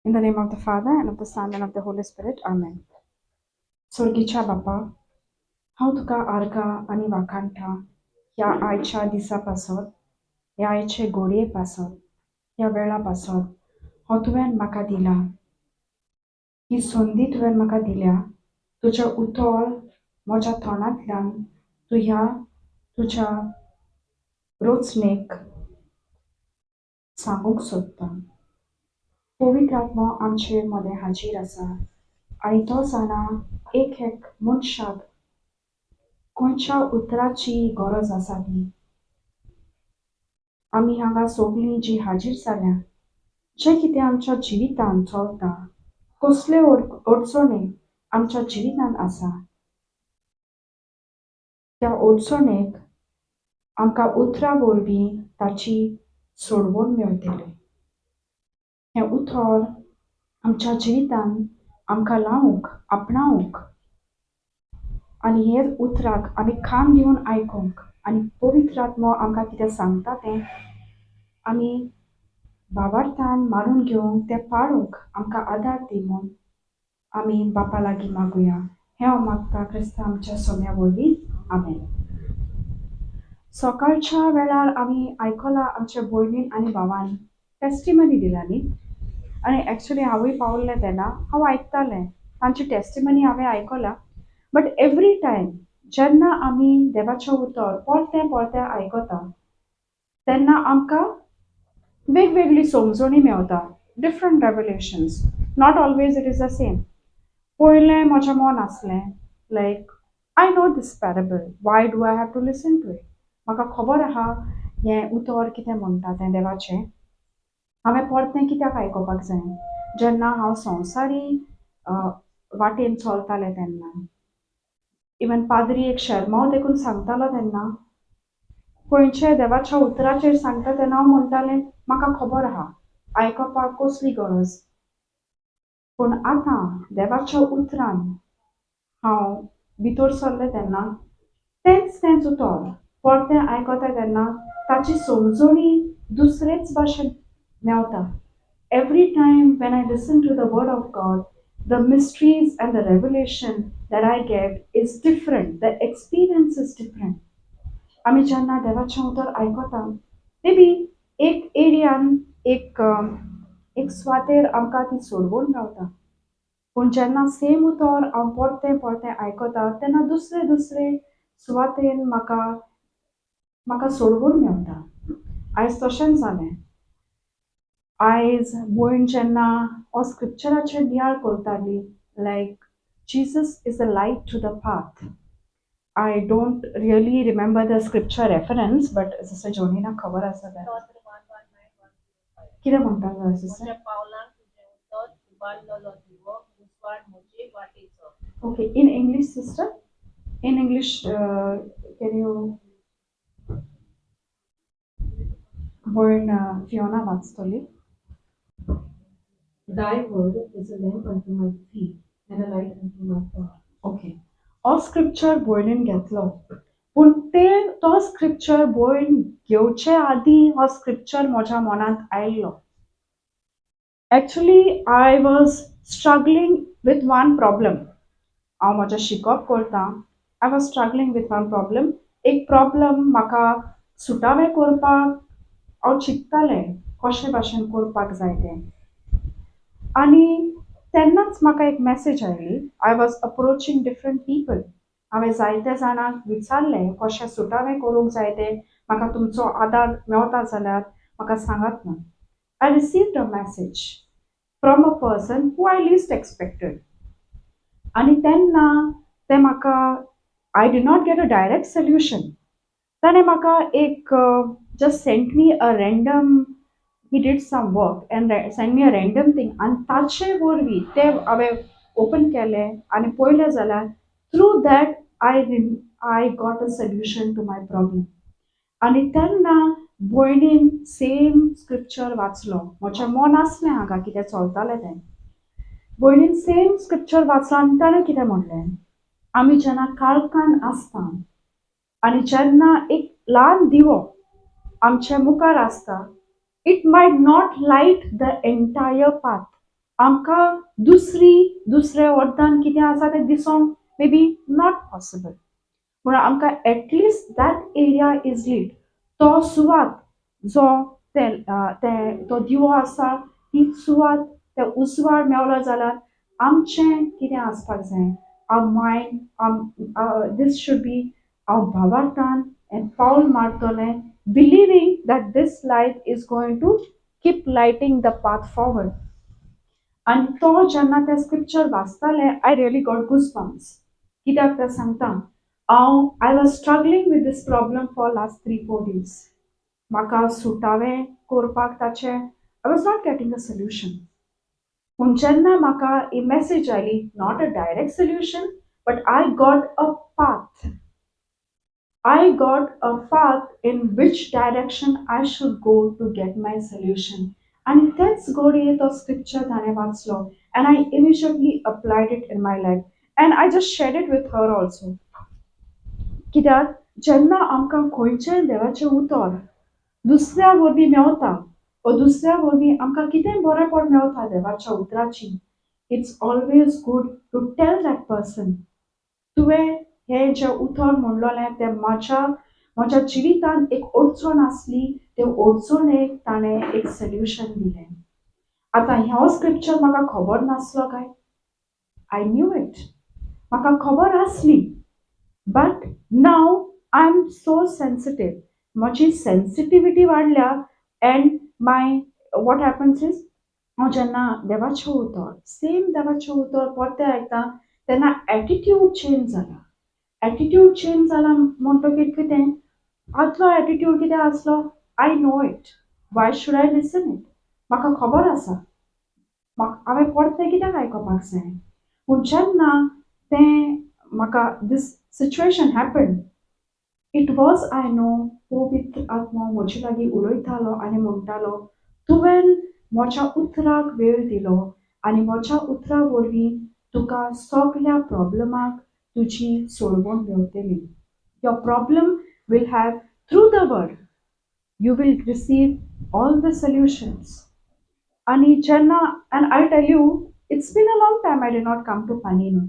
In the name of the Father, and of the Son, and of the Holy Spirit. Amen. स्वर्गीच्या बापा, हांव तुका आर्गां आनी वाखाणटा ह्या आयच्या दिसा पासत, ह्या आयचे घडये पासत, ह्या वेळा पासत हो तुवें म्हाका दिला. ही संदी तुवें म्हाका दिल्या. तुजें उतर म्हज्या तोंडांतल्यान तूं ह्या तुज्या रोचणेक सांगूंक सोदता. पवित्र आत्मा आमचे मदें हाजीर आसा आनी तो जाणा एक एक मनशाक खंयच्या उतराची गरज आसा ती. आमी हांगा सगळीं जी हाजीर जाल्या, जें कितें आमच्या जिवितांत चलता, कसल्यो अडचणी आमच्या जिवितांत आसा, त्या अडचणेक आमकां उतरां वरवीं ताची सोडवण मेळटली. हें उतर आमच्या जिवितांत आमकां लावूंक, आपणावंक आनी हे उतराक आमी कान दिवन आयकूंक आनी पवित्र आत्मा आमकां कितें सांगता तें आमी भावार्थान मारून घेवंक, तें पाळूंक आमकां आदार दी म्हूण आमी बापा लागीं मागुया. हें हांव मागता क्रिस्तांव आमच्या सोम्या वरवीं. आमेन. सकाळच्या वेळार आमी आयकलां आमच्या भयणीन आनी भावान टेस्टिमनी दिला न्ही. आनी एक्चुली हांवूय पावल्लें तेन्ना हांव आयकतालें तांची टेस्टिमनी हांवें आयकलां. बट एवरी टायम जेन्ना आमी देवाचें उतर परतें परतें आयकता तेन्ना आमकां वेगवेगळी समजणी मेळटा. Different revolutions. Not always it is the same. पयलें म्हजें मन आसलें like I know this parable, why do I have to listen to it. म्हाका खबर आहा हें उतर कितें म्हणटा तें देवाचें. हांवें परतें कित्याक आयकोपाक जाय. जेन्ना हांव संवसारी वाटेन चलतालें तेन्ना इवन पाद्री एक शर्माव देखून सांगतालो तेन्ना खंयचे देवाच्या उतराचेर सांगता तेन्ना हांव म्हणटालें म्हाका खबर आहा आयकपाक कसली गरज. पूण आतां देवाच्या उतरान हांव भितर सरलें तेन्ना तेंच उतर परतें आयकता तेन्ना ताची समजणी दुसरेच भाशेन मेळटा. Every time when I listen to the word of God, the mysteries and the revelation that I get is different. The experience is different. आमी जेन्ना देवाचें उतर आयकता, मे बी एक एरियान एक स्वातेर आमकां ती सोडवण मेळटा. पूण जेन्ना सेम उतर हांव परतें परतें आयकता तेन्ना दुसरे दुसरे सुवातेन म्हाका सोडवण मेळटा. आयज तशेंच जालें. आयज भयण जेन्ना हो स्क्रिप्चराचेर नियाळ करताली लायक Jesus is the light to the path. I don't really remember the scripture reference, but sister जोनीना खबर आसा तें. कितें म्हणटा sister? Okay, in English, sister? In English, can you... भयण फियोना वाचतली. Thy word is a lamp unto my feet and a light unto my path. Okay. हो scripture भयणीन घेतलो. पूण तो स्क्रिप्चर भयण घेवचे आदीं हो स्क्रिप्चर म्हज्या मनांत आयिल्लो. Actually I was struggling with one problem. हांव म्हजें शिकप करतां. आय was struggling with one problem. एक प्रॉब्लम म्हाका सुटावें करपाक हांव चिंततालें कशे भाशेन करपाक जाय तें. आनी तेन्नाच म्हाका एक message oily. I was approaching different people. हांवें जायत्या जाणांक विचारलें कशें सुटावें करूंक जाय तें. म्हाका तुमचो आदार मेळटा जाल्यार म्हाका सांगात ना. I received a message from a person who I least expected. आनी तेन्ना तें म्हाका I did not get a direct solution. ताणें म्हाका एक just sent me a random, he did some work and sent me a random thing. आनी ताचे वरवीं तें हांवें ओपन केलें आनी पळयलें जाल्यार through that I got a solution to my problem. आनी तेन्ना भयणीन सेम स्क्रिप्चर वाचलो. म्हजें मन आसलें हांगा कितें चलतालें तें. भयणीन सेम स्क्रिप्चर वाचलो आनी ताणें कितें म्हणलें, आमी जेन्ना काळखान आसता आनी जेन्ना एक ल्हान दिवो आमच्या मुखार आसता, it might not light the entire path. आमकां दुसरे अर्दान कितें आसा तें दिसोंक मे बी नॉट पॉसिबल, पूण आमकां at least that area is lead, तो सुवात जो तो दिवो आसा, ती सुवात ते उजवाड मेवलो जाल्यार आमचें कितें आसपाक जाय, our mind this should be हांव भावार्थान एंड पावल मारतलें believing that this light is going to keep lighting the path forward. आनी तो जेन्ना ते स्क्रिप्चर वाचताले आय रियली गॉट गूजबम्प्स. कित्याक ते सांगता, I was struggling with this problem for last 3-4 days. म्हाका सुटावें करपाक ताचें I was not getting a solution. पूण जेन्ना म्हाका ही मेसेज आयली, not a direct solution, but I got a path. I got a path in which direction I should go to get my solution. And that's Gode the scripture Dhane Vatslo. And I immediately applied it in my life. And I just shared it with her also. कित्याक जेन्ना आमकां खंयचें देवाचें उतर दुसऱ्या वरवीं मेवता, वा दुसऱ्या वरवीं आमकां कितें बरेंपण मेवता देवाच्या उतराची, it's always good to tell that person, तुवें हें जें उतर म्हणलोलें तें म्हज्या जिवितान एक अडचण आसली, ते अडचणेक ताणें एक सोल्युशन दिलें. आतां ह्यो स्क्रिप्चर म्हाका खबर नासलो काय, आय न्यू इट, म्हाका खबर आसली, but now I am so sensitive. म्हजी सेन्सिटिविटी वाडल्या and my what happens is, हांव जेन्ना देवाचें उतर सेम देवाचें उतर परतें आयकता तेन्ना एटिट्यूड चेंज जाला. एटिट्यूड चेंज जाला म्हणटकीर कितें, आदलो एटिट्यूड कितें आसलो, I know it, Y should I listen it, म्हाका खबर आसा, हांवें परतें कित्याक आयकपाक जाय. पूण जेन्ना तें म्हाका this situation happen, it was I know पवित्र आत्मा म्हजे लागीं उलयतालो आनी म्हणटालो, तुवें म्हज्या उतराक वेळ दिलो आनी म्हज्या उतरा वरवीं तुका सगळ्या प्रॉब्लमाक तुजी सोडवण मेवतली. Your problem will have through the word, you will receive all the solutions. आणि जेन्ना, and I tell you, it's been a long time I did not come to Panino.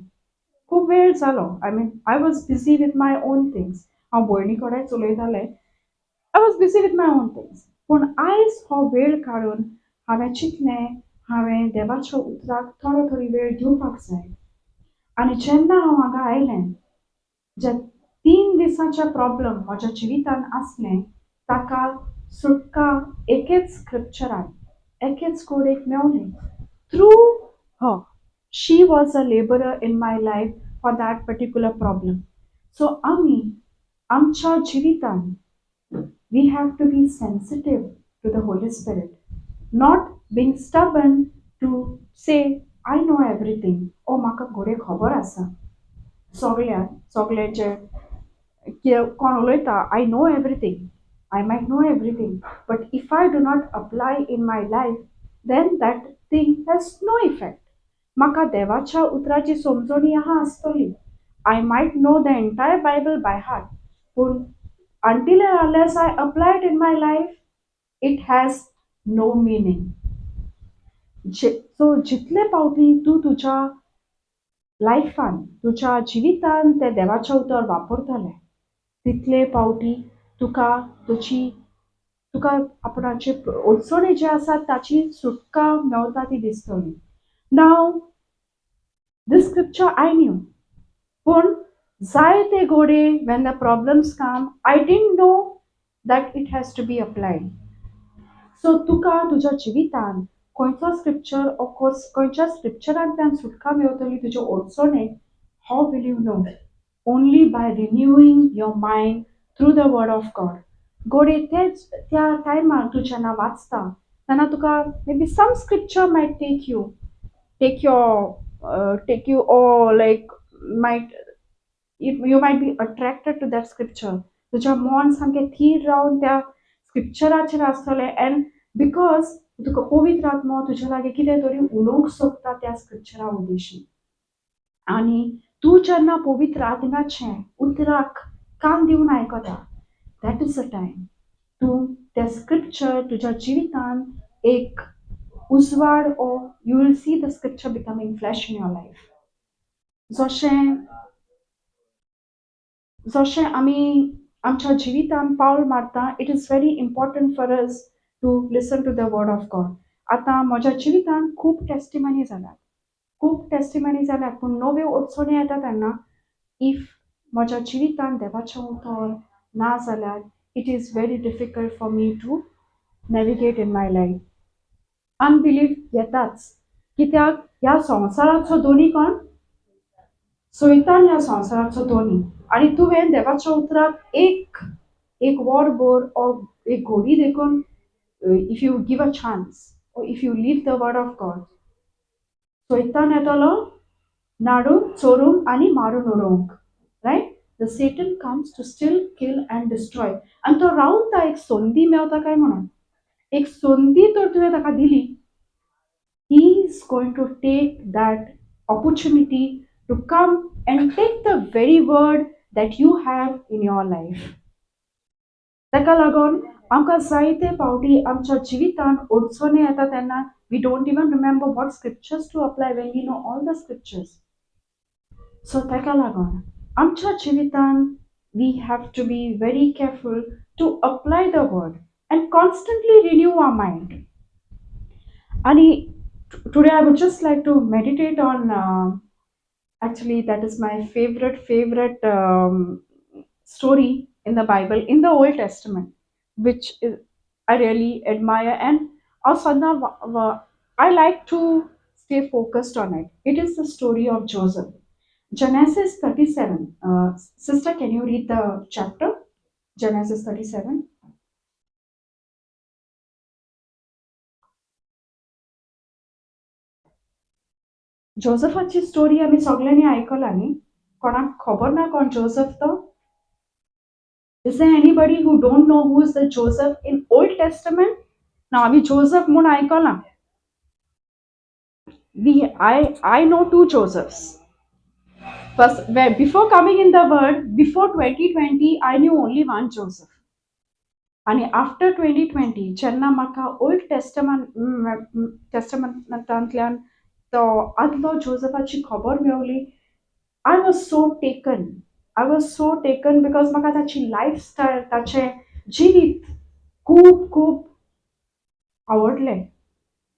खूब वेळ जालो. I was busy with my own things. हांव भयणी कडेन उलयतालें. I was busy with my own things. पूण आयज हो वेळ काडून हांवें चिंतलें, हांवें देवाच्या उतराक थोडी वेळ दिवपाक जाय. आनी जेन्ना हांव हांगा आयलें, जे 3 दिसांचे प्रॉब्लम म्हज्या जिवितान आसलें, ताका सुटका एकेच स्क्रिप्चरान, एकेच कोडेक मेवलें. Through her, she was a labourer in my life for that particular problem. So आमी आमच्या जिवितान we have to be sensitive to the Holy Spirit, not being stubborn to say I know everything, ओ म्हाका घोडे खबर आसा सगळें जें कोण उलयता, I know everything, I might know everything, but if I do not apply in my life, then that thing has no effect. म्हाका देवाच्या उतराची समजणी आहा आसतली, I might know the entire Bible by heart, पूण until and unless I apply it in my life, it has no meaning. So जितले पावटी तूं तुज्या लायफान, तुज्या जिवितान ते देवाचें उतर वापरतलें, तितले पावटी तुका आपणाचे अडचणी जे आसात ताची सुटका मेवता ती दिसतली. Now this scripture I new, पूण जायते घोडे when the problems come, I didn't know that it has to be applied. So तुका तुज्या जिवितान खंयचो स्क्रिप्चर खंयच्या स्क्रिप्चरांतल्यान सुटका मेवतली तुज्या अडचणेक, how will you know? Only by renewing your mind through the word of God. घोडे तेच त्या टायमार तूं जेन्ना वाचता तेन्ना तुका may be some scripture might take you or like might you might be attracted to that scripture. तुझ्या मन सामकें थीर रावन त्या स्क्रिप्चराचेर आसतलें, एंड बिकॉज तुका पवित्र आत्मा तुज्या लागीं कितें तरी उलोवंक सोदता त्या स्क्रिप्चरा उद्देशीं. आनी तूं जेन्ना पवित्र आत्म्याचें उतराक कान दिवन आयकता, दॅट इज द टायम तूं तें स्क्रिप्चर तुज्या जिवितान एक उजवाड, or you will see the scripture becoming flesh in your life. जशें जशें आमी आमच्या जिवितांत पावल मारता, it is very important for us to listen to the word of God. आतां म्हज्या जिवितांत खूब टेस्टिमनी जाल्यात, खूब टेस्टिमनी जाल्यात, पूण नव्यो अडचणी येता तेन्ना इफ म्हज्या जिवितांत देवाचें उतर ना जाल्यार it is very difficult for me to navigate in my life. Unbelief येताच, कित्याक ह्या संवसाराचो दोनी कोण? सैतान ह्या संवसाराचो दोनी. आणि तुवें देवाच्या उतराक एक एक वरभर और एक घोडी देखून if you give a chance और if you leave the word of God, सैतान येतलो नाडूंक, चोरूंक आनी मारून उडोवंक. Right? The Satan comes to steal, kill and destroy. आनी तो रावता एक संदी मेवता काय म्हणून. एक संदी तर तुवें ताका दिली, he is going to take that opportunity to come and take the very word that you have in your life. ताका लागून आमकां जायते फावटी आमच्या जिवितांत अडचणी येता तेन्ना we don't even remember what scriptures to apply when we know all the scriptures. So ताका लागून आमच्या जिवितांत we have to be very careful to apply the word and constantly renew our mind. And today I would just like to meditate on actually that is my favorite story in the Bible, in the Old Testament, which is, I really admire, and also I like to stay focused on it. It is the story of Joseph. Genesis 37. Sister, can you read the chapter? Genesis 37. जोसेफाची story आमी सगळ्यांनी आयकला न्ही? कोणाक खबर ना कोण Joseph तो? Is there anybody who don't know who is the Joseph in Old Testament? Now आमी जोसेफ म्हूण आयकला. I know two Josephs. First, before coming in the world, before 2020, I knew only one Joseph. And after 2020, जेन्ना म्हाका Old Testamentantल्यान तो आदलो जोसेफाची खबर मेवली, I was so taken. I was so taken because म्हाका ताची लायफस्टायल, ताचें जिवीत खूब आवडलें.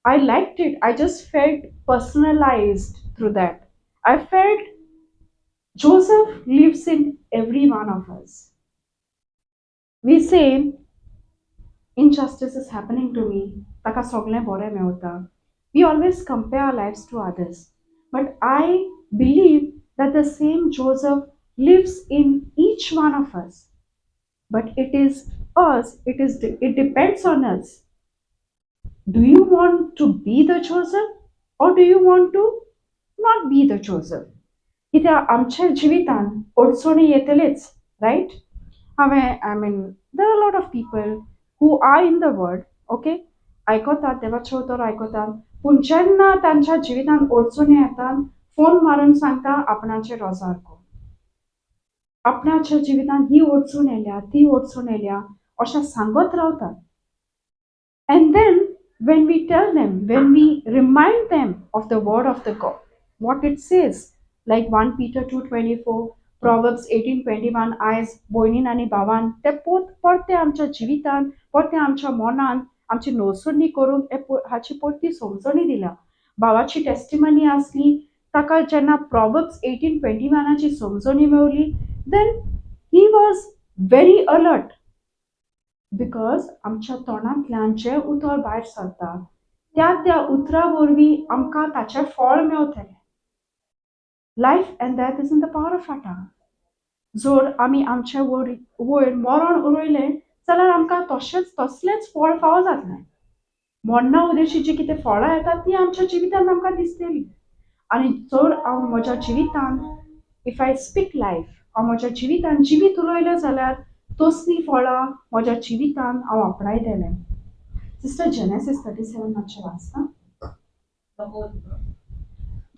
I liked it. I just felt personalized through that. I felt Joseph lives in every one of us. We say injustice is happening to me, taka sogle bore mevta. We always compare our lives to others. But I believe that the same Joseph lives in each one of us. But it is us, it depends on us. Do you want to be the Joseph or do you want to not be the Joseph? कित्याक आमच्या जिवितांत अडचणी येतलेच, riot? I mean, there are a lot of people who are in the word, okay? आयकतात, देवाचें उतर आयकतात, पूण जेन्ना तांच्या जिवितांत अडचणी येतात, फोन मारून सांगता आपणाचेर रोजार को. आपणाच्या जिवितांत ही अडचण येयल्या, ती अडचण येयल्या, अशें सांगत रावतात. And then when we tell them, when we remind them of the word of the God, what it says, like 1 Peter 2:24, Proverbs 18:21, आयज भयणीन आनी भावान ते परते आमच्या जिवितांत, परते आमच्या मनांत आमची नोसणी करूंक हाची परती समजणी दिल्या. भावाची टेस्टिमनी आसली, ताका जेन्ना Proverbs 18:21ची समजणी मेवली, then he was very alert. Because आमच्या तोंडांतल्यान जें उतर भायर सरता, त्या उतरा वरवीं आमकां ताचें फळ मेवतलें. Life and death is in the power of our tongue. जर आमी आमचे वयर मरण उडयलें जाल्यार आमकां तसलेंच फळ फावो जातलें. मरणा उदेशी जी कितें फळां येतात ती आमच्या जिवितांत आमकां दिसतलीं. आनी जर हांव म्हज्या जिवितांत, इफ आय स्पीक लायफ, हांव म्हज्या जिवितांत जिवीत उलयलें जाल्यार तसलीं फळां म्हज्या जिवितांत हांव आपणायतलें. सिस्टर, Genesis 37 मातशें वाचता.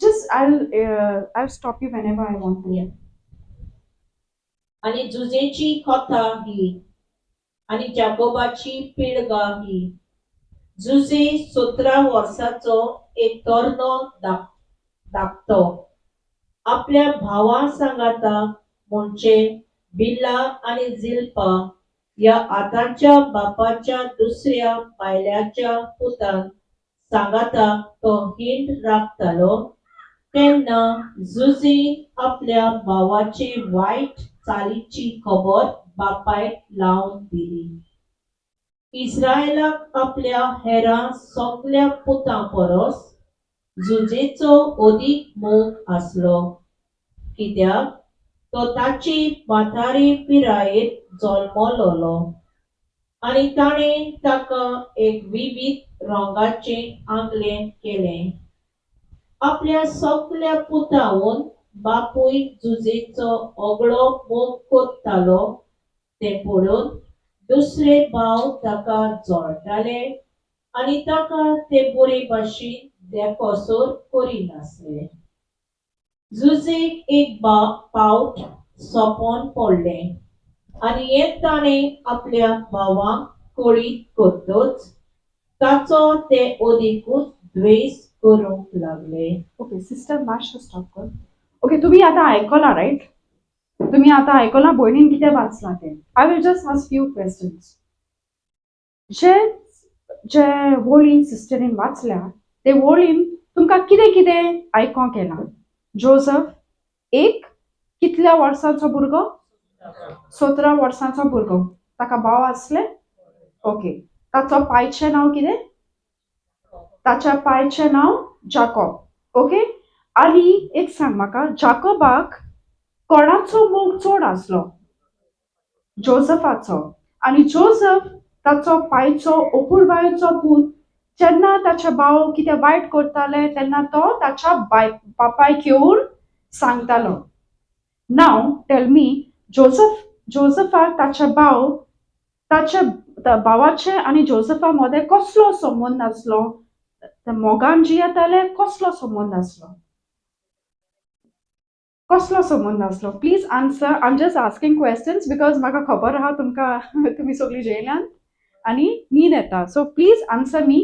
Just I'll stop you whenever I want to. आणि जुजेची कथा ही आणि जाकोबाची पिळगा ही. जुजे 17 वर्साचो एक तरनो धाकटो आपल्या भावा सांगाता म्हणजे बिल्ला आणि झिल्पा या आतांच्या बापाच्या दुसऱ्या बायल्याच्या पुतान सांगाता तो हिंड राखतालो तेन्ना जुजी आपल्या भावाची वाईट चालीची खबर बापायक लावून दिली. इस्रायलाक आपल्या हेरा सगळ्या पुतां परस जुजेचो अदीक मोग आसलो कित्याक तो ताची म्हातारी पिरायेंत जल्मलोलो आणि ताणें ताका एक विविध रंगाचें आंगलें केलें. आपल्या सगळ्या पुतांहून बापूय जुजेचो ओगळो मोग कोत्तालो तें पळोवन दुसरे भाव ताका जोडटाले आणि ताका ते बरे भाशेन देकोसोर करिनासले. जुजेक एक पावट सोपोन पडलें आणि हें ताणें आपल्या भावाक कळीत करतच ताचो ते अदिकूच द्वेष करूंक लागले. ओके सिस्टर मातशें स्टॉप कर. ओके तुम्ही आता आयकला राईट. तुम्ही आता आयकला भयणीन कितें वाचलां तें. I will just ask few questions. जे जे वळीन सिस्टरीन वाचल्या ते वळीन तुमकां कितें कितें आयकोंक येना. जोसफ एक कितल्या वर्सांचो भुरगो 17 वर्सांचो भुरगो ताका भाव आसले. ओके ताचो पायचें नांव कितें. ताच्या पायचें नांव जाकोब. ओके आनी एक सांग म्हाका जाकोबाक कोणाचो मोग चड आसलो. जोसफाचो. आनी जोसफ ताचो पायचो अपुरबायेचो पूत जेन्ना ताचे भाव कितें वायट करताले तेन्ना तो ताच्या बापायक येवन सांगतालो. नाव टेल मी जोसफाक ताचे भाव ताच्या भावाचे आनी जोसफा मदें कसलो संबंद आसलो. मोगान जियेताले कसलो संबंद आसलो. कसलो संबंद आसलो. Please answer. I am just asking questions because म्हाका खबर आहा तुमकां तुमी सगळीं जेयल्यान आनी न्हीद येता. सो प्लीज आन्सर मी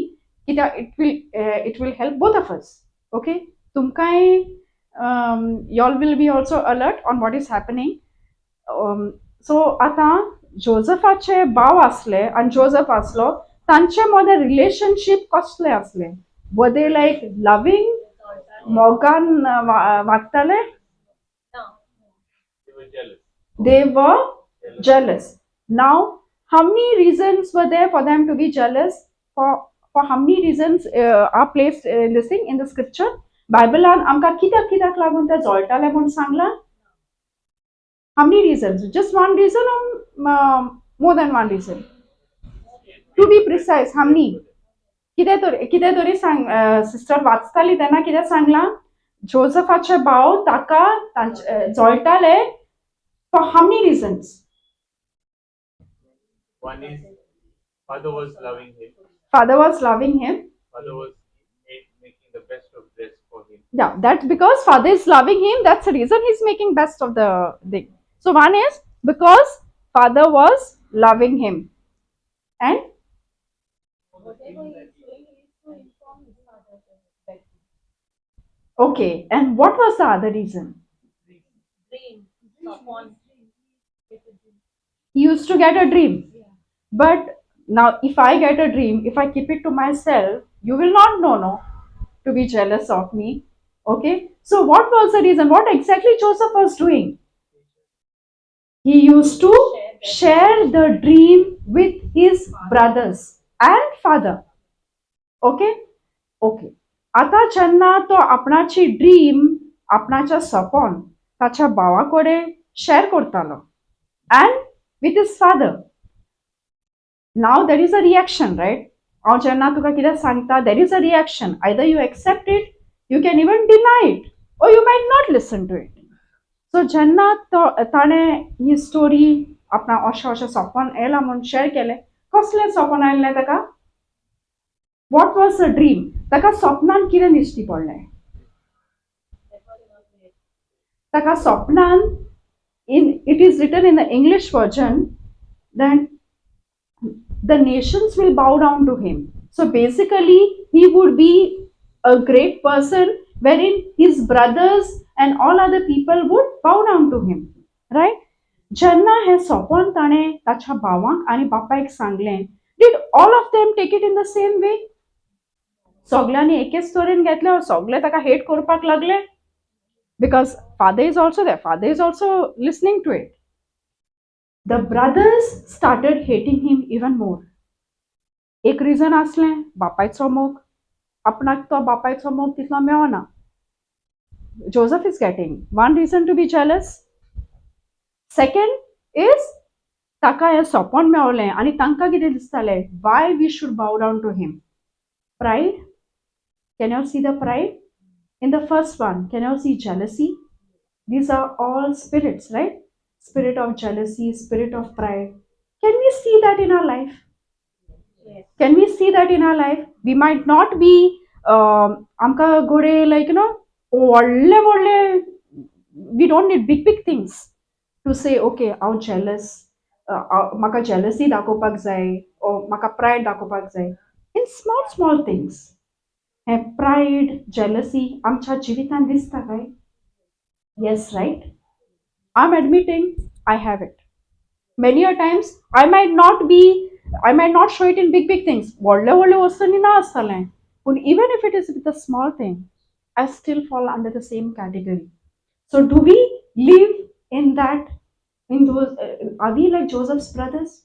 कित्याक it will help both of us. Okay तुमकांय y'all will be also alert on what is happening. So आतां जोसफाचे भाव आसले आनी जोसफ आसलो तांचे मदें रिलेशनशीप कसले आसले. वर दे लायक लविंग मोगान वागताले. They were jealous. Now, how many reasons were there for them to be jealous? For how many reasons are placed in this thing in the scripture? Bible आमकां कित्याक लागून ते जळटाले म्हूण Sangla. How many reasons? Just one reason or more than one reason? To be precise, how many? कितें तरी सांग. Sister वाचताली तेन्ना कितें सांगला. जोसफाचे भाव ताका जळटाले. For how many reasons? One is father was loving him. Father was loving him. Father was making the best of this for him. Yeah, that's because father is loving him. That's the reason he's making best of the thing. So one is because father was loving him. And okay, and what was the other reason? He used to get a dream. But now if I get a dream, if I keep it to myself, you will not know to be jealous of me. Okay, so what was the reason? What exactly Joseph was doing? He used to share the dream with his brothers and father. Okay. आता जेन्ना तो आपणाची dream आपणाच्या सपन ताच्या भावा कडेन share करतालो and with his father. Now there is a reaction, right? हांव जेन्ना तुका कितें सांगता, there is a reaction. Either you accept it, you can even deny it, or you might not listen to it. So जेन्ना ताणें ही story आपणा अशें सपन येयलां म्हूण शेअर केलें. कसलें सपन आयलें ताका. What was the dream? ताका सपनान कितें दिश्टी पडलें. ताका सपनान it is written in the English version that the nations will bow down to him. So basically, he would be a great person wherein his brothers and all other people would bow down to him, right? जेन्ना हे सोपोन ताणें ताच्या भावांक आनी बापायक सांगलें, did all of them take it in the same way? सगळ्यांनी एकेच तरेन घेतले और सगळे ताका हेट करपाक लागले? Because father is also there, father is also listening to it. The brothers started hating him even more. एक रिझन असलें बापायचो मोग, आपणाक तो बापायचो मोग तितलो मेळना. Joseph is getting one reason to be jealous. Second is ताका हें सोपोन मेळ्ळें आनी तांकां कितें दिसतालें, why we should bow down to him? Pride. Can you see the pride? In the first one, can you see jealousy? These are all spirits, right? Spirit of jealousy, spirit of pride. Can we see that in our life? Yes. Can we see that in our life? We might not be amka gode like we don't need big things to say okay, I'm jealous, maka jealousy dakopak jay or maka pride dakopak jay. In small things. Pride, jealousy, amcha jivitan dista kai? Yes, right? I'm admitting I have it. Many a times I might not show it in big things. Even if it is with a small thing, I still fall under the same category. So do we live in that, in those, are we like Joseph's brothers?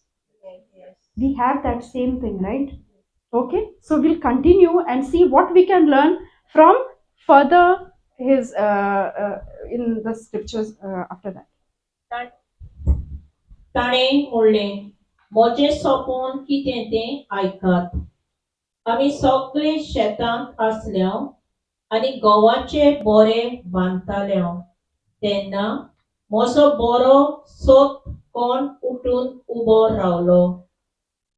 Yes. We have that same thing, right? Okay, so we'll continue and see what we can learn from further his in the scriptures after that. ताणें म्हणलें, म्हजें सोपोन कितें तें आयकात. आमी सगळे शेतांत आसल्यो आनी गंवाचे बोरे बांदताल्यो. तेन्ना म्हजो बरो सोप कोण उठून उबो रावलो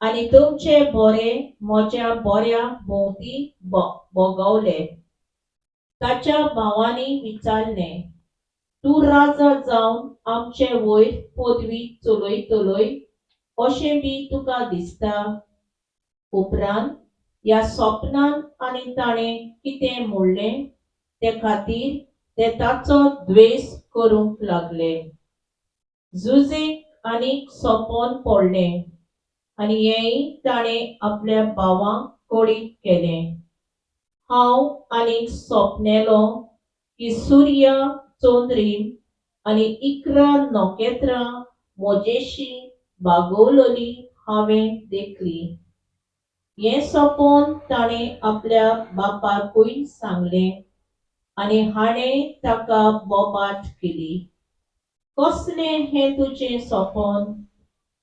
आनी तुमचे बोरे म्हज्या बोऱ्या भोंवती भोगवले. ताच्या भावांनी विचारलें, तूं राजा जावन आमचे वयर पदवी चलयतलोय अशें बी तुका दिसता? उपरांत ह्या सोपनान आनी ताणें कितें म्हणलें ते खातीर ते ताचो द्वेष करूंक लागले. झुजेक आनीक सोपोन पडलें आनी हेंय ताणें आपल्या भावांक कळीत केलें. हांव आनीक सोपनेलो की सूर्य, चोंद्रीम आनी 11 नोखेत्रां म्हजेशी बागोवलोली हांवें देखली. हें सोपोन ताणें आपल्या बापाकूय सांगलें आनी हाणें ताका बोबाट केली. कसलें हें तुजें सोपोन?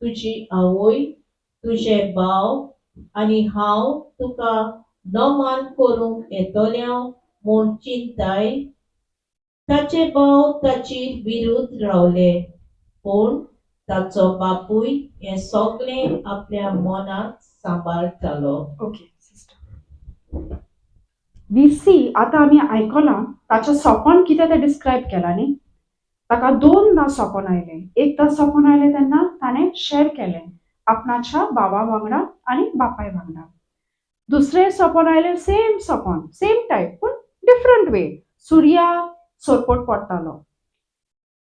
तुजी आवय, तुजे भाव आनी हांव तुका नमान करूंक येतोलें म्हूण चिंताय? ताचे भाव ताचेर विरुद्ध रावले, पूण ताचो बापूय हें सगळें आपल्या मनांत सांबाळटालो. Okay, sister. We see, आता आमी आयकलां ताचें सोपोन कितें तें डिस्क्रायब केलां न्ही. ताका 2दा सोपोन आयलें. एकदा सोपोन आयलें तेन्ना ताणें शेअर केलें आपणाच्या भावा वांगडा आनी बापाय वांगडा. दुसरें सोपोन आयलें, सेम सोपोन, सेम टायप पूण डिफरंट वे. सुर्या सोरपोट पडटालो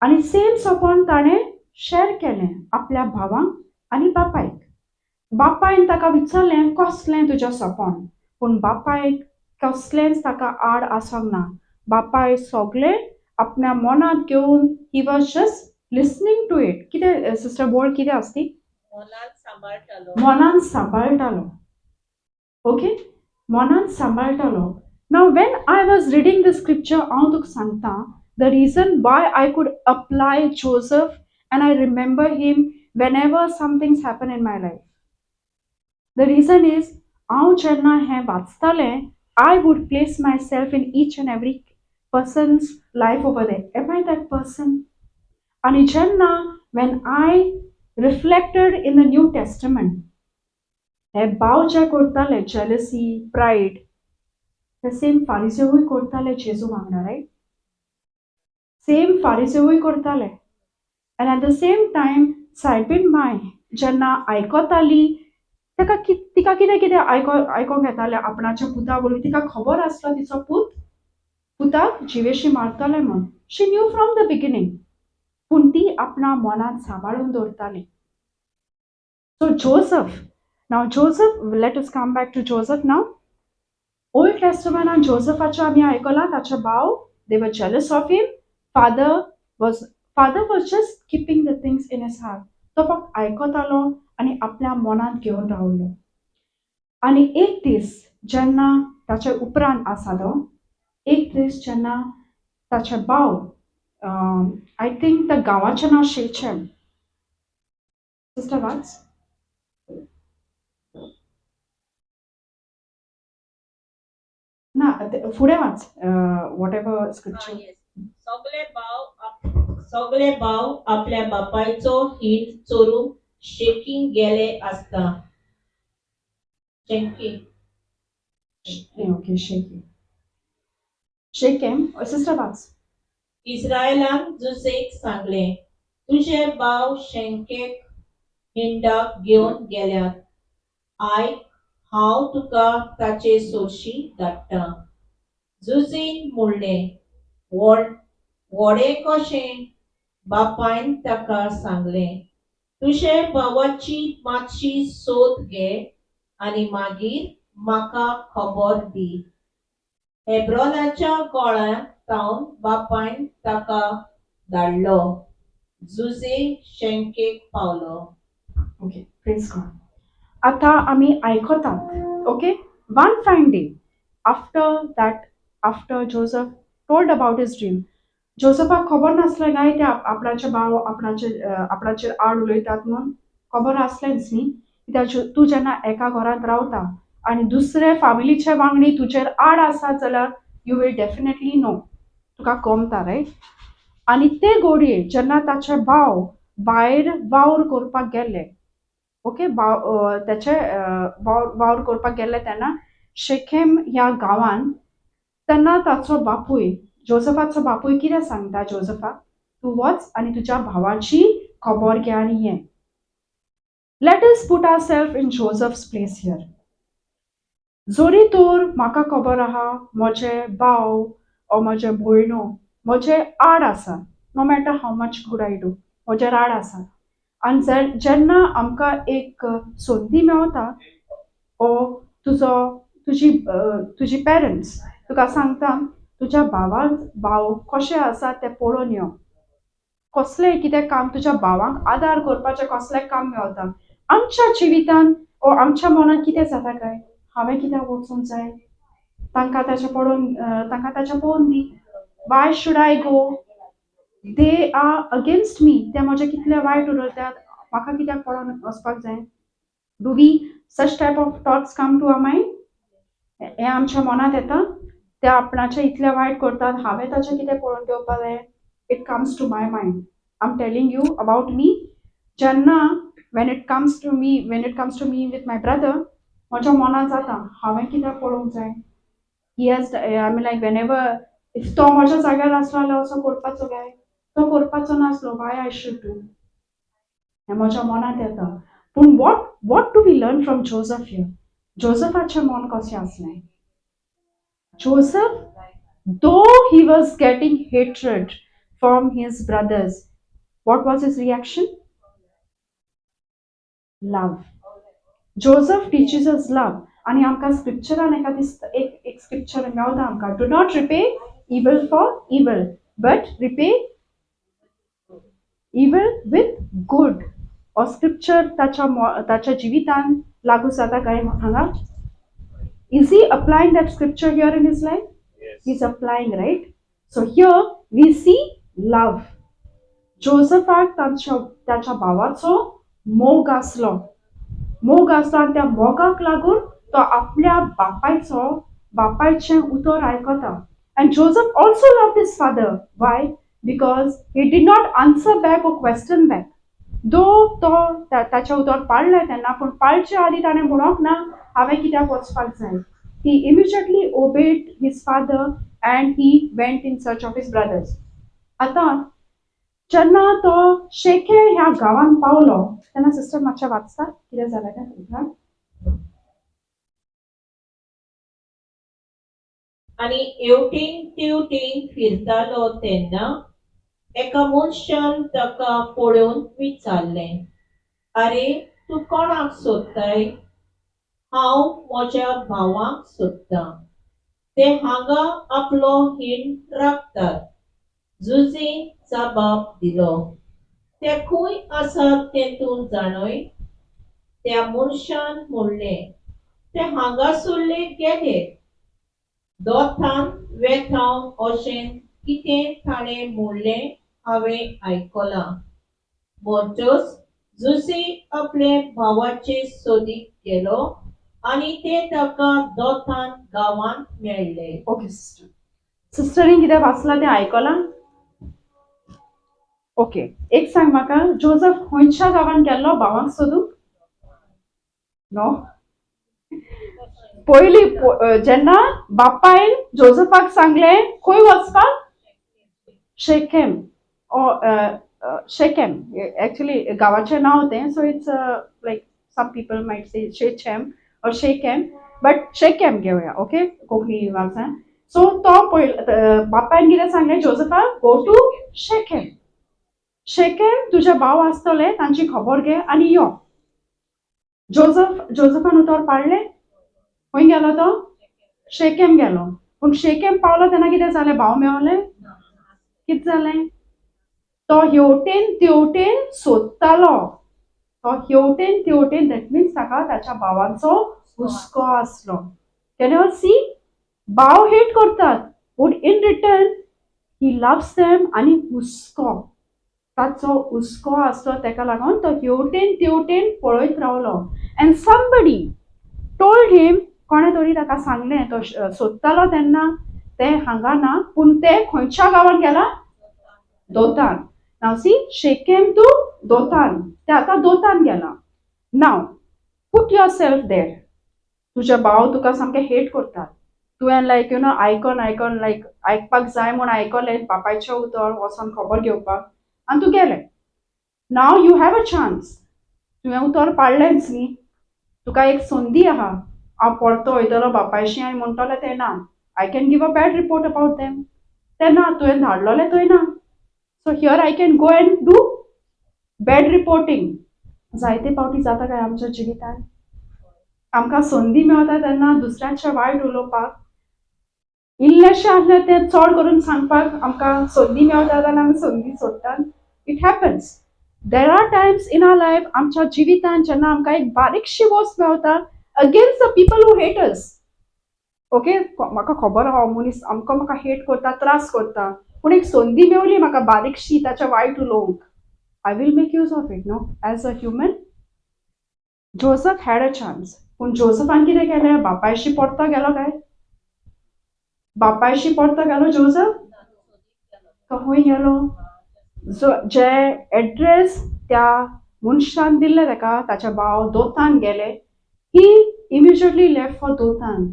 आनी सेम सोपोन ताणें शेअर केलें आपल्या भावांक आनी बापायक. बापायन ताका विचारलें, कसलें तुजें सोपोन? पूण बापायक कसलेंच ताका आड आसोंक ना. बापाय सगळें आपल्या मनांत घेवन he was just listening to it. कितें सिस्टर बोर्ड कितें आसती? मनांत सांबाळटालो. मनांत सांबाळटालो. ओके, मनांत सांबाळटालो. Now when I was reading the scripture, हांव तुका सांगता, the reason why I could apply Joseph and I remember him whenever some things happen in my life. The reason is, हांव जेन्ना हें वाचतालें, I would place myself in each and every person's life over there. Am I that person? आनी जेन्ना when I reflected in the New Testament, हे भाव जे करताले jealousy, pride, the same फारिसेवूय करताले जेजू वांगडा, right? Same फारिसेवूय करताले. And at the same time, सायबीन माय जेन्ना आयकताली तिका कितें कितें आयकोंक येतालें आपणाच्या पुता वरवीं. तिका खबर आसलो तिचो पुताक जिवेशी मारतले म्हूण. She knew from the beginning. पूण ती आपणा मनांत सांबाळून दवरताली. So Joseph, let us come back to Joseph now. Old टेस्टमेंटान जोसफाचें आमी आयकलां ताचे भाव, they were jealous of him. Father was just keeping the things in his heart. तो फक्त आयकतालो आनी आपल्या मनांत घेवन रावलो. आनी एक दीस जेन्ना ताचे उपरांत आसालो, एक दीस जेन्ना ताचे भाव, आय थिंक त्या गांवाचें नांव शेचेम. Sister watch. ना फुडें वाच, वॉट एवर स्क्रिप्चर. सगळे भाव आपल्या बापायचो हित चोरूंक शेकीक गेले आसता. Okay, Shechem. Sister watch. इस्रायलान जुसेक सांगले, तुझे भाव शेकेक हिंडाक घेवन गेल्यात. आयक, हांव तुका ताचे सोरशी धाडटा. जुसीन म्हणलें, व्हडे कशें. बापायन ताका सांगलें, तुझे भावाची मातशी सोद घे आनी मागीर म्हाका खबर दी. हेब्रोनाच्या गोळ्यांत तावन बापायन ताका धाडलो. जुसे शेकेक पावलो. Okay, praise God. आतां आमी आयकतात, okay. One fine day after Joseph told about his dream. जोसफाक खबर नासलें काय ते आपणाचे भाव आपणाचेर आड उलयतात म्हणून. खबर आसलेंच न्ही. कित्याक तूं जेन्ना एका घरांत रावता आनी दुसरे फॅमिलीचे वांगडी तुजेर आड आसात जाल्यार यू वील डेफिनेटली नो. तुका गमता, रायट. आनी ते घोडये जेन्ना ताचे भाव भायर वावर करपाक गेले, ओके, त्याचे वावर करपाक गेले तेन्ना शेकेम ह्या गांवान, तेन्ना ताचो बापूय, जोसफाचो बापूय कितें सांगता जोसफाक, तूं वच आनी तुज्या भावाची खबर घे आनी ये. Let us put ourselves in Joseph's place here. जोरी तर म्हाका खबर आहा म्हजे भाव ओ म्हजे भयणो म्हजे आड आसा, no matter how much good I do, म्हजेर आड आसा. आनी जेन्ना आमकां एक संदी मेळटा, ओ तुजी पेरंट्स तुका सांगता तुज्या भाव कशें आसा तें पळोवन यो. कसलेंय कितें काम तुज्या भावांक आदार करपाचें कसलेंय काम मेळटा. आमच्या जिवितान ओ आमच्या मनान कितें जाता काय, हांवें कित्याक वचूंक जाय, तांकां ताचें पळोवन दी. Why should I go, they are against me, ते म्हजे कितले वायट उलयतात, म्हाका कित्याक पळोवन वचपाक जाय. Do we such type of thoughts come to our mind. हें आमच्या मनांत येता. ते आपणाचे इतले वायट करतात, हांवें ताचें कितें पळोवन घेवपा जाय. It comes to my mind. I am telling you about me. जेन्ना when it comes to me with my brother, म्हज्या मनांत जाता हांवें कित्याक पळोवंक जाय. I mean, like, whenever if तो म्हज्या जाग्यार आसलो जाल्यार असो करपाचो काय, तो करपाचो नासलो, why I should do. हें म्हज्या मनांत येता. पूण what do we learn from Joseph here? जोसफाचें मन कशें आसलें. Joseph, though he was getting hatred from his brothers, what was his reaction? Love. Joseph teaches us love. आणि आमकां स्क्रिप्चरान एक स्क्रिप्चर मेळटा आमकां, do not repay evil for evil but repay evil with good. हो scripture ताच्या जिवितान लागू जाता काय हांगा. Is he applying that scripture here in his life? He is applying, right. So here we see love. जोसफाक ताच्या भावाचो मोग आसलो आनी त्या मोगाक लागून तो आपल्या बापायचें उतर आयकता. And Joseph also loved his father. Why? Because he did not answer back or question back. Though तो ताचें उतर पाळलें तेन्ना, पूण पाळचे आदीं ताणें म्हणोंक ना हांवें कित्याक वचपाक जाय. He immediately obeyed his father and he went in search of his brothers. आतां जेन्ना तो शेकेम ह्या गांवांत पावलो तेन्ना सिस्टर मातशें वाचता कितें जालें तें. आनी हेवटेन तेवटेन फिरतालो तेन्ना एका मनशान ताका पळोवन विचारलें, आरे तूं कोणाक सोदताय? हांव म्हज्या भावाक सोदतां. ते हांगा आपलो हिंड राखतात. जुझेन जबाब दिलो. ते खंय आसात तें तूं जाणय? त्या मनशान म्हणलें, ते हांगासरले गेले. दोतान वेतांव अशें कितें ताणें म्हणलें हांवें आयकलां. म्हणटच जुझे आपले भावाचे सोदीक गेलो आनी ते ताका दोतान गांवांत मेळ्ळे. Okay sister. सिस्टरीन कितें वाचलां तें आयकलां? ओके. एक सांग म्हाका, जोझफ खंयच्या गांवांत गेल्लो भावाक सोदूंक? नो. जेन्ना बापायन जोझफाक सांगलें खंय वचपाक? शेकेम. शेकेम. एक्चुअली गांवाचें नांव तें, so it's like some people might say Shechem और शेकेम, बट शेकेम घेवया. ओके, कोंकणी वाचान. सो तो बापायन कितें सांगलें जोझफाक? Go to Shechem. शेकेम तुजे भाव आसतले, तांची खबर घे आनी यो. जोझफान उतर पाडलें. खंय गेलो तो? शेकेम गेलो. पूण शेकेम पावलो तेन्ना कितें जालें? भाव मेवले? कितें जालें? तो हेवटेन तेवटेन सोदतालो. तो हेवटेन तेवटेन, दॅट मिन्स ताका ताच्या भावांचो हुस्को आसलो. Can you see? भाव हेट करतात, but in return he loves them आनी हुस्को, ताचो हुस्को आसलो, ताका लागून तो हेवटेन तेवटेन पळयत रावलो. एंड समबडी टोल्ड हिम, कोणे तरी ताका सांगलें, तो सोदतालो तेन्ना ते हांगा ना, पूण ते खंयच्या गांवांत गेला? दोतान. नाव सी, शेकेम टू दोतान. ते आतां दोतान गेला. नाव पुट युअर सेल्फ देर. तुजे भाव तुका सामके हेट करतात. तुवें लायक आयकून लायक आयकपाक जाय म्हूण आयकलें बापायचें उतर वचोन खबर घेवपाक, आनी तूं गेलें. नाव यू हॅव अ चान्स. तुवें उतर पाडलेंच न्ही, तुका एक संदी आहा. हांव परतो वयतलो बापायशी आनी म्हणटलें तें ना, I can give a bad report about them. तेन्ना तुवें धाडलोलें थंय ना. So here I can go and do bad reporting. जायते फावटी जाता काय आमच्या जिवितांत? आमकां संदी मेळटा तेन्ना दुसऱ्यांचें वायट उलोवपाक, इल्लेशें आसलें तें चड करून सांगपाक आमकां संदी मेळटा जाल्यार आमी संदी सोडटात. It happens. There are times in our life, आमच्या जिवितांत जेन्ना आमकां एक बारीकशी वस्त मेळटा against the people who hate us. Okay, म्हाका खबर आहा हो मनीस म्हाका हेट करता, त्रास करता, पूण एक संदी मेवली म्हाका बारीकशी ताचें वायट उलोवंक, I will make use of it. No, as a human. Joseph had a chance, पूण जोझफान कितें केलें? बापायशी परतो गेलो काय? बापायशी परतो गेलो जोझफ? तो खंय गेलो? जे एड्रेस त्या मनशान दिल्ले ताका, ताचे भाव दोतान गेले. ही इमिजिएटली लेफ्ट फॉर दोतान.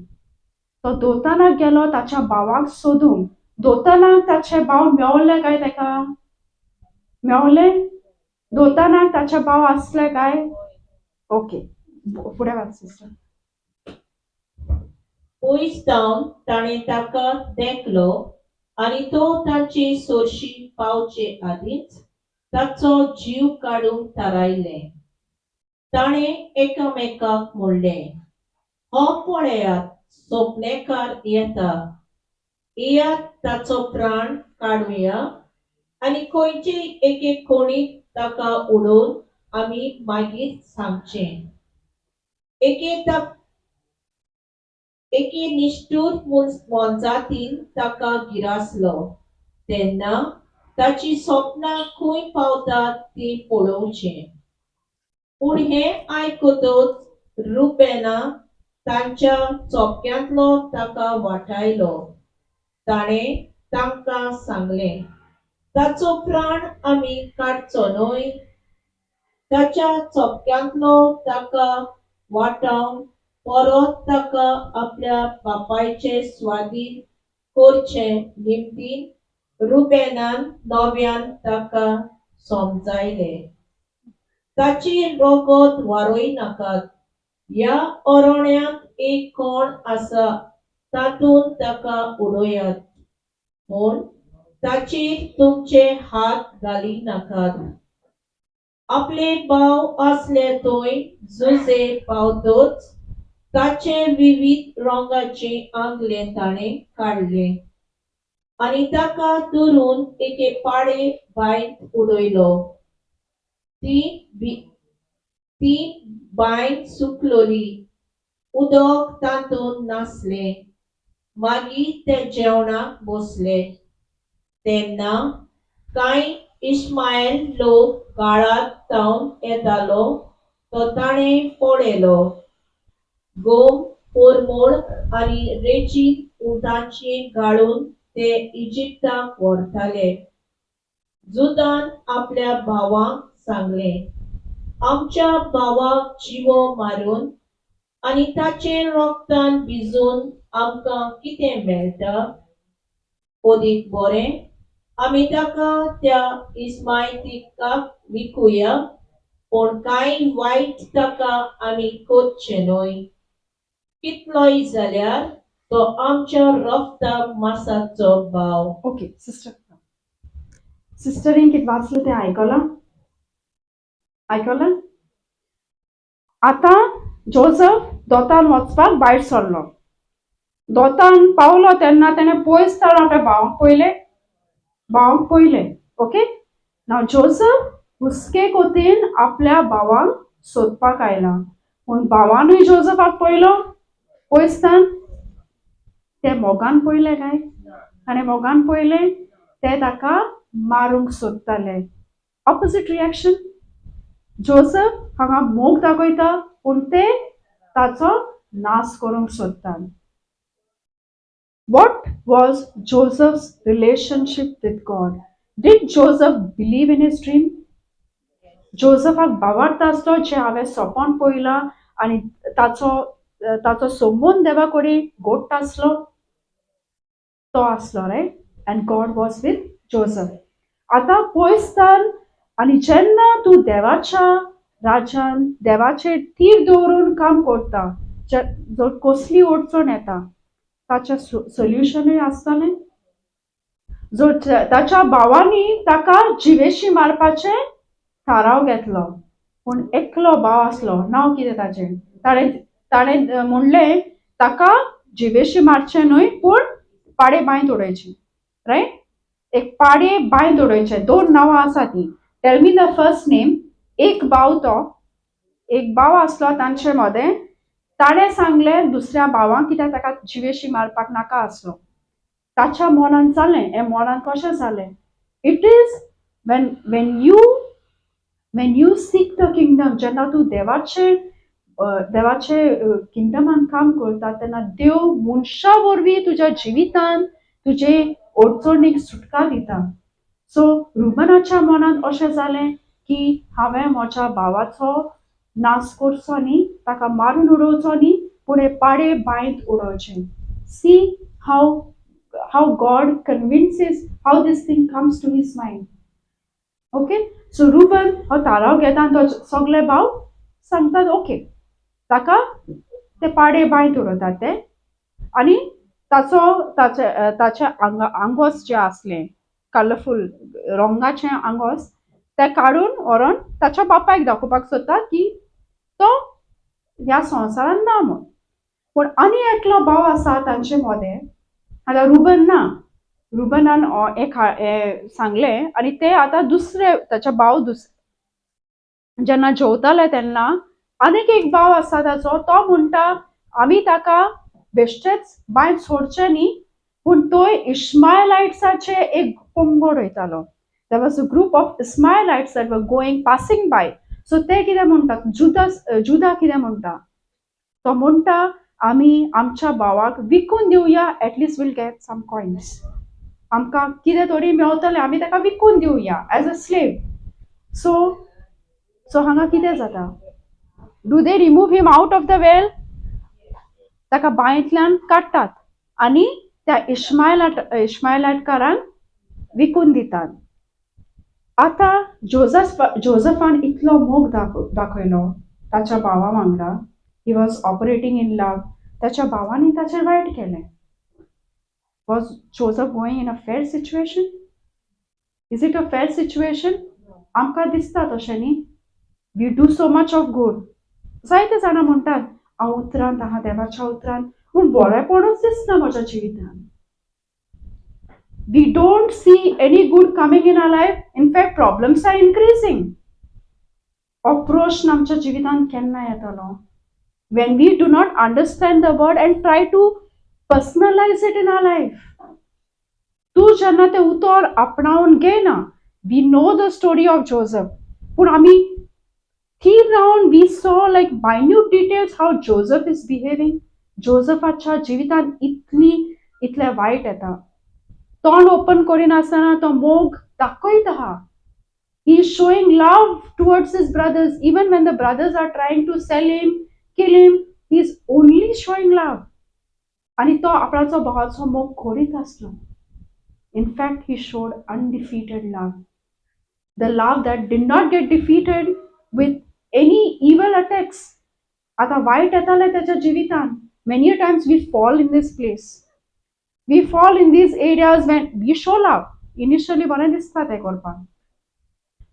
तो दोतानाक गेलो ताच्या भावाक सोदूंक. दोतानाक ताचे भाव मेवले काय ताका? मेवले? दोतानाक ताचे भाव आसले काय? ओके, फुडें वाच सिस्टर. पयस जावन ताणें ताका देखलो आनी तो ताची सोरशी पावचे आदींच ताचो जीव काडूंक थारायलें. ताणें एकामेकाक म्हणलें, हो पळयात, सोपणेकार येता. येयात ताचो प्राण काडुया आनी खंयचे एके कोणीक ताका उडोवन आमी मागीर सांगचें. एके निश्ठूर मोनजातीन ताका गिरासलो. तेन्ना ताची स्वप्नां खंय पावतात ती पळोवचें. पूण हें आयकतच रुबेना तांच्या चोपक्यांतलो ताका वाटायलो. ताणें तांकां सांगलें, ताचो प्राण आमी काडचो न्हय. ताच्या चोपक्यांतलो ताका वाटावन परत ताका आपल्या बापायचे स्वाधीन करचे निमतीन रुबेनान नव्यान ताका समजायलें. ताची रगत वारोय नाकात. ह्या अरण्यात एक कोण आसा तातूंत ताका उडोयात म्हूण ताचेर तुमचे हात घाली नाकात. आपले भाव असले थंय झुजे पावतच ताचे विविध रंगाचे आंगले ताणें काडले आनी ताका धरून एके पाडे बांयत उडयलो. ती बांयत सुकलोली, उदक तातूंत नासलें. मागीर ते जेवणाक बसले. तेन्ना कांय इश्माएल लोक गाळात थावन येतालो तो ताणें पळयलो. गोम, पोरमोळ आनी रेचीत उंटांचें घालून ते इजिप्ताक व्हरताले. जुदान आपल्या भावांक सांगलें, आमच्या भावाक जिवो मारून आनी ताचेर रोगतान भिजून आमकां कितें मेळटा? ओदीक बरें, आमी ताका त्या इस्माइलीकाक विकुया, पूण कांय वायट ताका आमी कोरचें न्हय. कितलोय जाल्यार तो आमच्या रक्ताक मासाचो भाव. ओके सिस्टरीन कितें वाचलें तें आयकलां? आतां जोसफ दोतान वचपाक भायर सरलो. दोतान पावलो तेन्ना ताणें पयस ताणें आपल्या भावांक पळयलें. ओके, नाव जोसफ हुस्के कोतीन आपल्या भावांक सोदपाक आयला. पूण भावानूय जोसफाक पळयलो पयसतान. ते मोगान पळयलें काय? ताणें मोगान पळयलें. ते ताका मारूंक सोदताले. Opposite reaction. जोसफ हांगा मोग दाखयता पूण ते ताचो नाश करूंक सोदतात. What was Joseph's relationship with God? Did Joseph believe in his dream? जोसफाक भावार्थ आसलो जे हांवें सोपोन पळयलां आनी ताचो संबंद देवा कडेन घट्ट आसलो. तो आसलो right. And God was with Joseph. आतां पयसतान आनी जेन्ना तूं देवाच्या राज्यान देवाचेर तीर दवरून काम करता, जर कसली अडचण येता ताचें सोल्युशनूय आसतलें. जर ताच्या भावांनी ताका जिवेशी मारपाचें थाराव घेतलो, पूण एकलो भाव आसलो, नांव कितें ताचें, ताणें म्हणलें ताका जिवेशी मारचें न्हय पूण पाडे बांयत उडोवची. रायट. एक पाडे बांयत उडोवचे. 2 नांवां आसा ती. Tell me the first name. एक भाव आसलो तांचे मदें. ताणें सांगलें दुसऱ्या भावांक कित्याक ताका जिवेशी मारपाक नाका आसलो. ताच्या मनान जालें. हें मनान कशें जालें? It is when you seek the kingdom, जेन्ना तूं देवाचे किंगडमान काम करता तेन्ना देव मनशा वरवीं तुज्या जिवितान तुजे अडचणीक सुटका दिता. सो रुबनाच्या मनान अशें जालें की हांवें म्हज्या भावाचो नाश करचो न्ही, ताका मारून उडोवचो न्ही, पूण पाडे बांयत उडोवचें. सी how God convinces, how this thing comes to his mind. Okay. So Reuben हो थाराव घेता आनी तो सगळे भाव सांगतात ओके. ताका ते पाडे बांयत उडोवतात ते. आनी ताचे आंगोस जे आसले कलरफूल रंगाचे आंगोस ते काडून व्हरोन ताच्या बापायक दाखोवपाक सोदतात की तो ह्या संवसारान ना म्हूण. पूण आनी एकलो भाव आसा तांचे मदें. आतां रुबन ना. रुबनान एक सांगलें आनी ते आतां दुसरे ताचे भाव जेन्ना जेवताले तेन्ना आनीक एक भाव आसा ताचो. तो म्हणटा आमी ताका बेश्टेच बांयत सोडचें न्ही, पूण तोय इश्माएलाइट्साचे एक पंगड वयतालो. There was a group of Ishmaelites that were passing by. So ते कितें म्हणटात? जुदा कितें म्हणटा? तो म्हणटा आमी आमच्या भावाक विकून दिवया. At least we'll get some coins. आमकां कितें तरी मेळटलें, आमी ताका विकून दिवया एज अ स्लेव. सो हांगा कितें जाता? Do they remove him out of the well? ताका बांयतल्यान काडटात आनी त्या इश्माएलाइटकारांक विकून दितात. आतां जोसफान इतलो मोग दाखयलो ताच्या भावा वांगडा. He was operating in love. ताच्या भावांनी ताचेर वायट केलें. Was Joseph going in a fair situation? Is it a fair situation? आमकां दिसता तशें न्ही. We do so much of good. जायते जाणां म्हणटात हांव उतरांत आहा देवाच्या उतरांत पूण बरेपणूच दिसना म्हज्या जिवितांत. We don't see any good coming in our life. In fact, problems are increasing. हो प्रश्न आमच्या जिवितांत केन्ना येतलो? When we do not understand the word and try to personalize it in our life. तू जेन्ना ते उतर आपणावन घेयना. We know the story of Joseph. पूण आमी here round we saw like minute details how Joseph is behaving. जोसेफाच्या जिवितांत इतले वायट येता. तोंड ओपन करिनासतना तो मोग दाखयत आहा. He is showing love towards his brothers. Even when the brothers are trying to sell him, kill him, he is only showing love. आणि तो आपणाचो भावाचो मोग करीत आसलो. In fact, he showed undefeated love. The love that did not get defeated with any evil attacks. आता white येताले त्याच्या जिवितांत. Many times we fall in this place. We fall in these areas when we show love. Initially, बरें दिसता तें करपाक.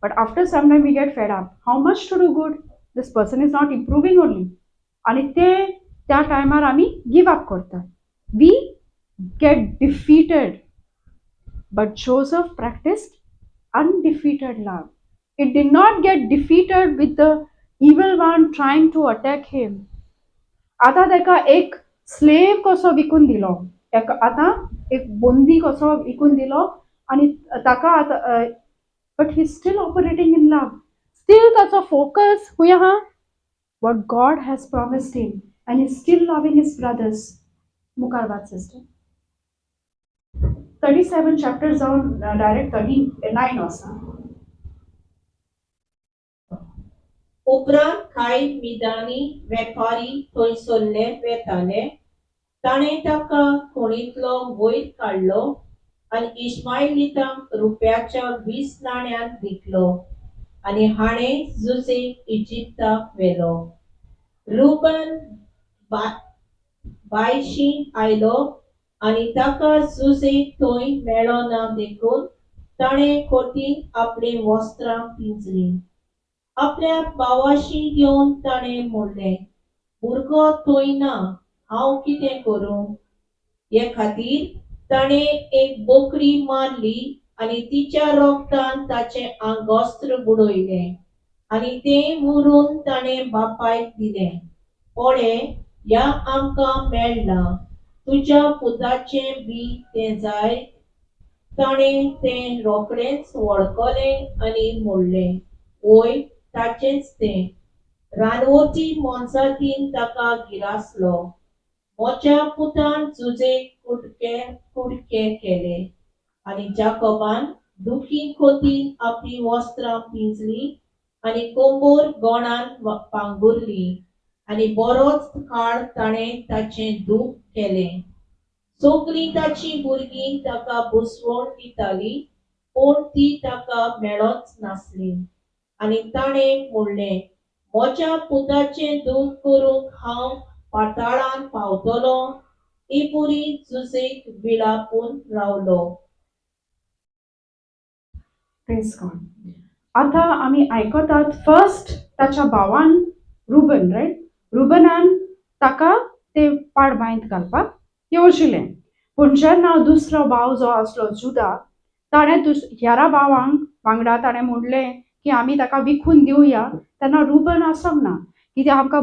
But after some time we get fed up. How much to do good? This person is not improving only. आणि त्या टायमार आमी give up करतात. We get defeated. But Joseph practiced undefeated love. It did not get defeated with the evil one trying to attack him. आता तेका एक slave कसो विकून दिलो. आता एक बंदी कसो विकून दिलो आणि ताका आता but he's still operating in love. Still ताचो focus हुंय आहा what God has promised him and he's still loving his brothers. मुखार watch sister. 37 chapters down direct 39 वसा. उपरांत कांय मिदानी वेपारी थंय सरले वेताले. ताणें ताका कोणींतलो वयर काडलो आनी इश्माएलितांक रुपयाच्या 20 नाण्यांत विकलो आनी हाणें जुसेक इजिप्ताक व्हेलो. रुबन बायशीं आयलो आनी ताका जुसेक थंय मेळ्ळो ना देखून ताणें खोतीन आपली वस्त्रां पिंजलीं. आपल्या भावाशी घेवन ताणें म्हणलें भुरगो थंय ना हांव कितें करूं? हे खातीर ताणें एक बोकडी मारली आनी तिच्या रोगतान ताचें आंगोस्त्र बुडयलें आनी तें व्हरून ताणें बापायक दिलें. पळय ह्या आमकां मेळ्ळा. तुज्या पुताचें बी तें जाय. ताणें तें रोखडेंच वळखलें आनी म्हणलें ओय ताचेंच तें. रानवटी मोनजातीन ताका गिरासलो. म्हज्या पुतान जुजेक कुडके केले आनी जाकोबान दुखी खोतीन आपली वस्त्रां पिंजली आनी कोंबोर गोणान पांगुरली आनी बरोच काळ ताणें ताचें दूख केलें. सगळीं ताची भुरगीं ताका बुसवण दितालीं पूण ती ताका मेळोंच नासली. आनी ताणें म्हणलें म्हज्या पुताचें दूख करूंक हांव पाताळान पावतलो. इपुरी जुसेक विळापून रावलो. Praise God. आता आमी आयकतात फर्स्ट ताच्या भावान रुबन राईट. रुबनान ताका ते पाडबांयत घालपाक येवजिल्लें. पूण जेन्ना दुसरो भाव जो आसलो जुदा ताणें ह्यारा भावांक वांगडा ताणें म्हणलें की आमी ताका विकून दिवया. तेन्ना रुबन आसप ना कित्याक आमकां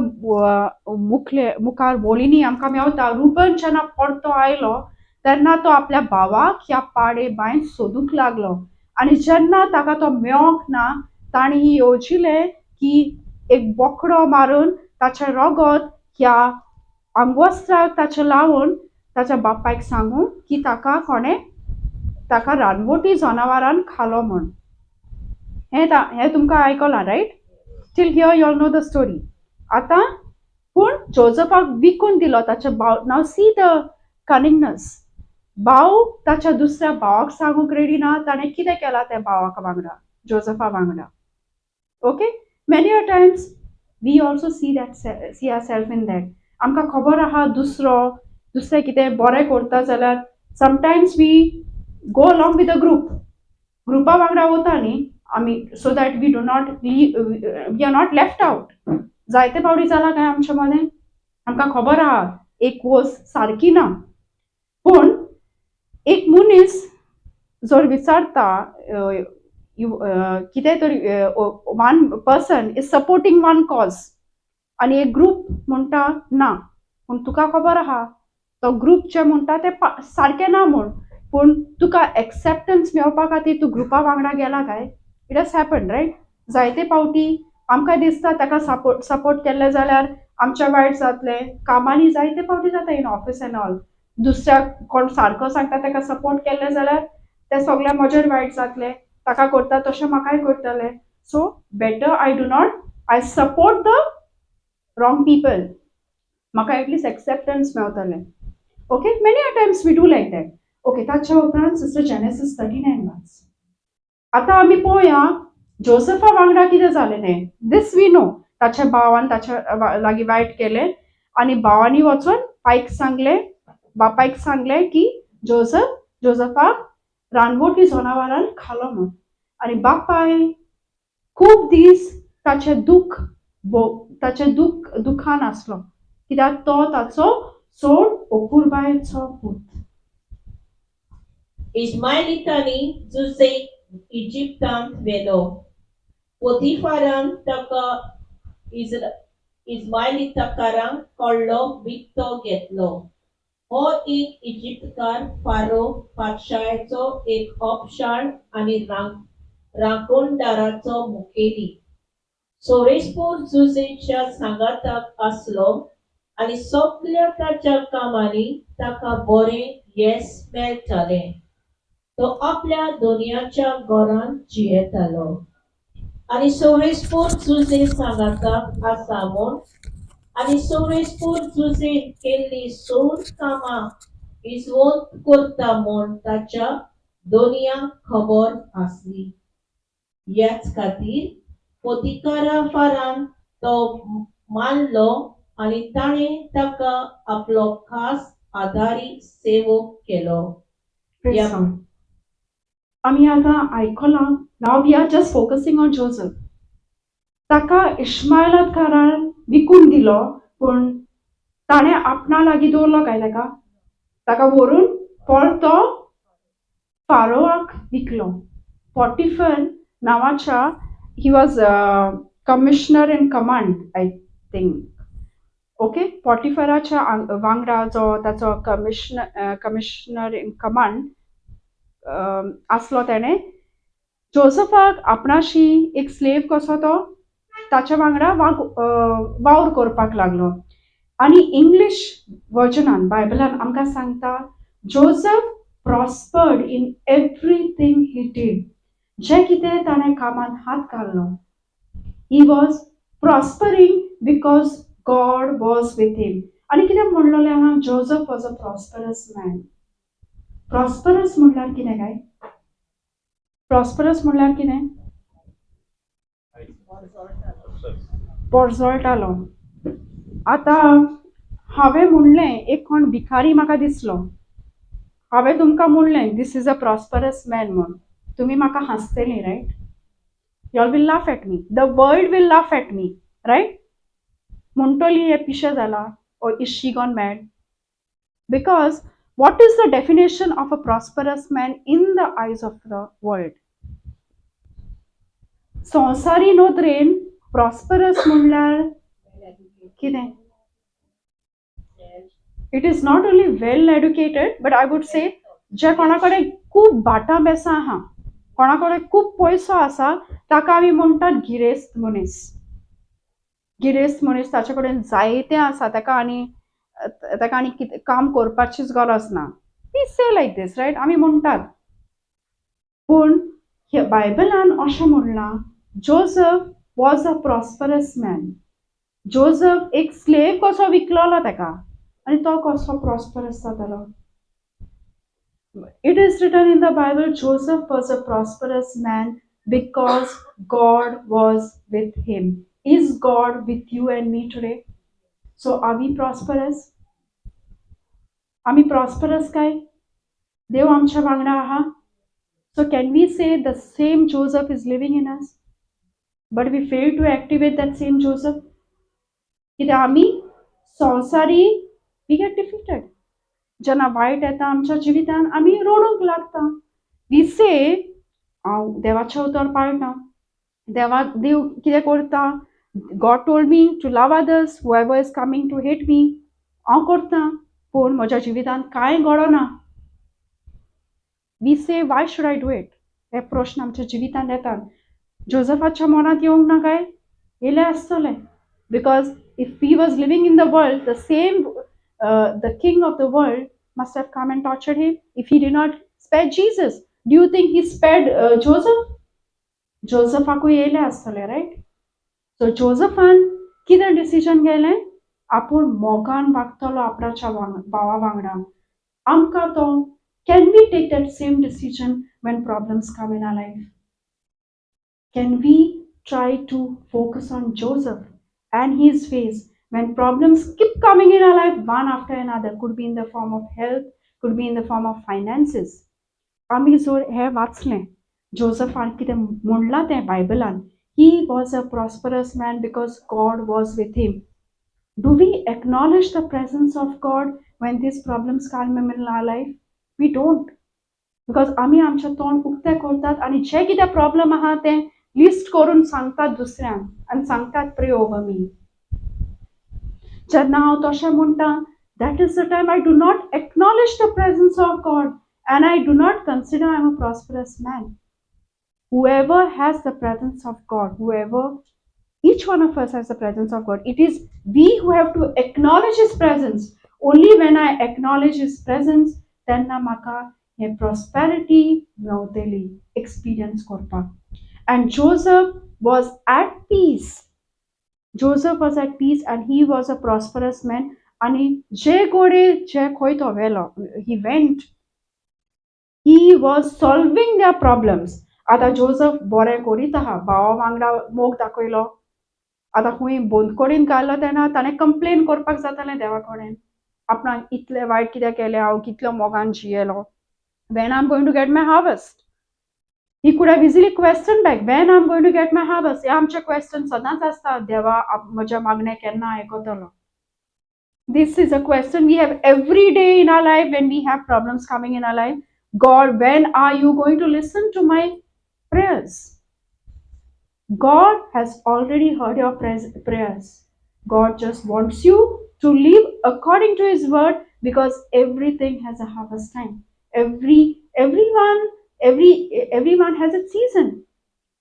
मुखार बोलिनी आमकां मेवता. रुबन जेन्ना परतो आयलो तेन्ना तो आपल्या भावाक ह्या पाडे बांयत सोदूंक लागलो आनी जेन्ना ताका तो मेळोंक ना ताणें येवजिल्लें की एक बोकडो मारून ताचें रगत ह्या आंगवस्त्राक ताचें लावन ताच्या बापायक सांगून की ताका कोणें ताका रानवटी जनावरान खालो म्हण. हें तुमकां आयकलां right. Till here you all know the story. आता पूण जोसेफाक विकून दिलो ताचे भाव. Now see the cunningness. भाव ताच्या दुसऱ्या भावाक सांगूंक रेडी ना. ताणें कितें केलां त्या भावाक वांगडा जोसेफा वांगडा. Okay many a times we also see ourselves in that. आमकां खबर आहा दुसरें कितें बरें करता जाल्यार sometimes we go along with a ग्रुपा वांगडा वता न्ही आमी so that we do not we are not left out. जायते फावटी जाला काय आमच्या मदें आमकां खबर आहा एक वस्त सारकी ना पूण एक मनीस जर विचारता कितें तरी one person is supporting one cause आनी एक ग्रूप म्हणटा ना पूण तुका खबर आहा तो ग्रूप जे म्हणटा ते सारकें ना म्हूण पूण तुका एक्सेप्टन्स मेळपा खातीर तूं ग्रुपा वांगडा गेला काय इट हॅज हॅपन रायट. जायते फावटी आमकां दिसता ताका सपोर्ट केल्ले जाल्यार आमचें वायट जातलें. कामांनी जायते फावटी जाता इन ऑफिस एंड ऑल दुसऱ्याक कोण सारको सांगता ताका सपोर्ट केल्ले जाल्यार ते सगळे म्हजेर वायट जातले. ताका करता तशें म्हाकाय करतले. So better I do not I support the wrong people. म्हाका एटलीस्ट एक्सेप्टन्स मेळटलें. Okay many a times we do like that. Okay ताच्या उपरांत सिस्टर जेनेसीस 39 वाच. आतां आमी पळोवया जोसेफा वांगडा कितें जालें तें. दीस वी नो ताच्या भावान ताच्या लागीं वायट केलें आनी भावांनी वचून बापायक सांगलें की जोसेफाक रानवटी जनावरान खालो म्हूण आनी बापाय खूब दीस ताचें दुखान आसलो कित्याक तो ताचो चड अपुरबायेचो पूत. इस्माएलितांनी जुसेक इजिप्तांत व्हेलो. पोतिफारान ताका इस्माएलिताकारांक कडलो विकतो घेतलो. हो एक इजिप्तकार फारो बादशाहाचो एक ऑपशाळ आनी राखणदाराचो मुखेली. सोरेस्पोर जुसेच्या सांगाताक आसलो आनी सगळ्या ताच्या कामांनी ताका बरें येस मेळटालें. तो आपल्या दोनयाच्या घरांत जियेतालो आनी सोरेस्पोर जुसे सांगाताक आसा म्हूण आनी सोरेस्पोर जुसेन केल्ली सोड कामां इस्वोत करता म्हूण ताच्या दोनयांक खबर आसली. ह्याच खातीर पोतिफारा फारान तो मानलो आनी ताणें ताका आपलो खास आदारी सेवक केलो. आमी आतां आयकलां now we are just focusing on Joseph. ताका इश्माएलाकारान विकून दिलो पूण ताणें आपणा लागीं दवरलो काय ताका व्हरून परतो फारोवाक विकलो. पॉटिफर नांवाच्या he was commissioner in command I think. Okay पॉटिफराच्या वांगडा जो ताचो कमिशनर इन कमांड आसलो तेणें जोसेफाक आपणाशी एक स्लेव कसो तो ताच्या वांगडा वावर करपाक लागलो. आनी इंग्लीश वर्जनान बायबलान आमकां सांगता Joseph prospered in everything he did. जें कितें ताणें कामांत हात घाल्लो he was prospering because God was with him. आनी कितें म्हणलोलें आहा Joseph was a prosperous man. Prosperous म्हणल्यार कितें काय प्रॉस्परस म्हणल्यार कितें पोरजोळटालो. आतां हांवें म्हणलें एक कोण भिकारी म्हाका दिसलो हांवें तुमकां म्हणलें this is a prosperous man म्हूण तुमी म्हाका हांसतलीं right. You all will laugh at me. The world will laugh at me right. म्हणटली हें पिशें जाला or is she gone mad? Because what is the definition of a prosperous man in the eyes of the world? संवसारी नोदरेन prosperous म्हणल्यार कितें. It is not only well educated but I would say जे कोणा कडेन खूब बाटां बेसां आहा कोणा कडेन खूब पयसो आसा ताका आमी म्हणटात गिरेस्त मनीस. गिरेस्त मनीस ताचे कडेन जायतें आसा ताका आनी काम करपाचीच गरज ना. वी से लायक दीस रायट आमी म्हणटात. पूण बायबलान अशें म्हणलां Joseph was a prosperous man. Joseph एक स्लेव कसो विकलोलो ताका आनी तो कसो प्रॉस्परस जातालो. It is written in the Bible Joseph was a prosperous man because God was with him. Is God with you and me today? So are we prosperous? Are we prosperous guy? देव आमच्या वांगडा आहा. So can we say the same Joseph is living in us? But we fail to activate that same Joseph. कित्याक आमी संवसारी we get defeated. जेन्ना वायट येता आमच्या जिवितान आमी रडूंक लागता. We say हांव देवाचें उतर पाळटा. देव कितें करता? God told me to love others, whoever is coming to hate me. हांव करता, पूण म्हज्या जिवितान कांय घडना. We say, why should I do it? हे प्रश्न आमच्या जिवितान येतात. जोसेफाच्या मनात येवंक ना काय? येले आसतले. Because if he was living in the world, the king of the world must have come and tortured him. If he did not spare Jesus, do you think he spared Joseph? जोसेफाकूय येले आसतले, right? So जोसेफान कितें decision घेतलें? आपूण मोगान वागतलो आपणाच्या भावा वांगडा. आमकां तो can we take that same decision when problems come in our life? Can we try to focus on Joseph and his face when problems keep coming in our life one after another? Could be in the form of health, could be in the form of finances. आमी जोर हे वाचलें जोसेफान कितें म्हणलां तें बायबलान. He was a prosperous man because God was with him. Do we acknowledge the presence of God when these problems come in our life? We don't. Because आमी आमचें तोंड उक्तें करतात आनी जे कितें प्रॉब्लेम आहा तें लिस्ट करून सांगतात दुसऱ्यांक आनी सांगतात प्रे ओवर मी. जेन्ना हांव तशें म्हणटा, that is the time I do not acknowledge the presence of God and I do not consider I am a prosperous man. Whoever has the presence of God, each one of us has the presence of God. It is we who have to acknowledge His presence. Only when I acknowledge His presence, तेन्ना म्हाका हे prosperity मेवतली experience करपाक. And Joseph was at peace. Joseph was at peace and he was a prosperous man. आणि जे घोडे जे खंय तो वेलो, he went. He was solving their problems. आतां Joseph बरें करीत आहा, भावा वांगडा मोग दाखयलो. आतां खंय बंद कडेन घालो तेन्ना ताणें कंप्लेन करपाक जातालें देवा कडेन. आपणाक इतलें वायट कितें केलें, हांव कितलो मोगान जियेलो. When I'm going to get my harvest? He could have easily questioned back, when I'm going to get my harvest? हे आमचे क्वेश्चन सदांच आसता, देवा म्हज्या मागणें केन्ना आयकतलो? This is a question we have every day in our life when we have problems coming in our life. God, when are you going to listen to my prayers? God has already heard your prayers. God just wants you to live according to His word because everything has a harvest time. Everyone has its season.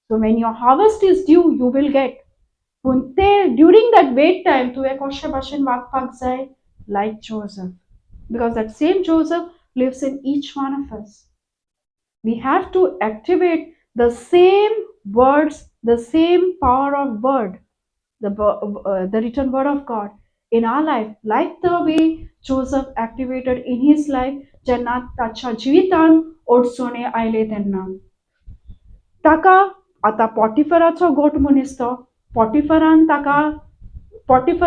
So when your harvest is due, you will get. During that wait time, tu ekoshe bashin wagpak zay like Joseph. Because that same Joseph lives in each one of us. We have to activate the same words, the same power of word, the written word of God in our life, like the way Joseph activated in his life, जेन्ना ताच्या जिवितान अडचणी आयले तेन्ना. ताका आतां पॉटिफराचो गोट मनीस तो, पॉटिफर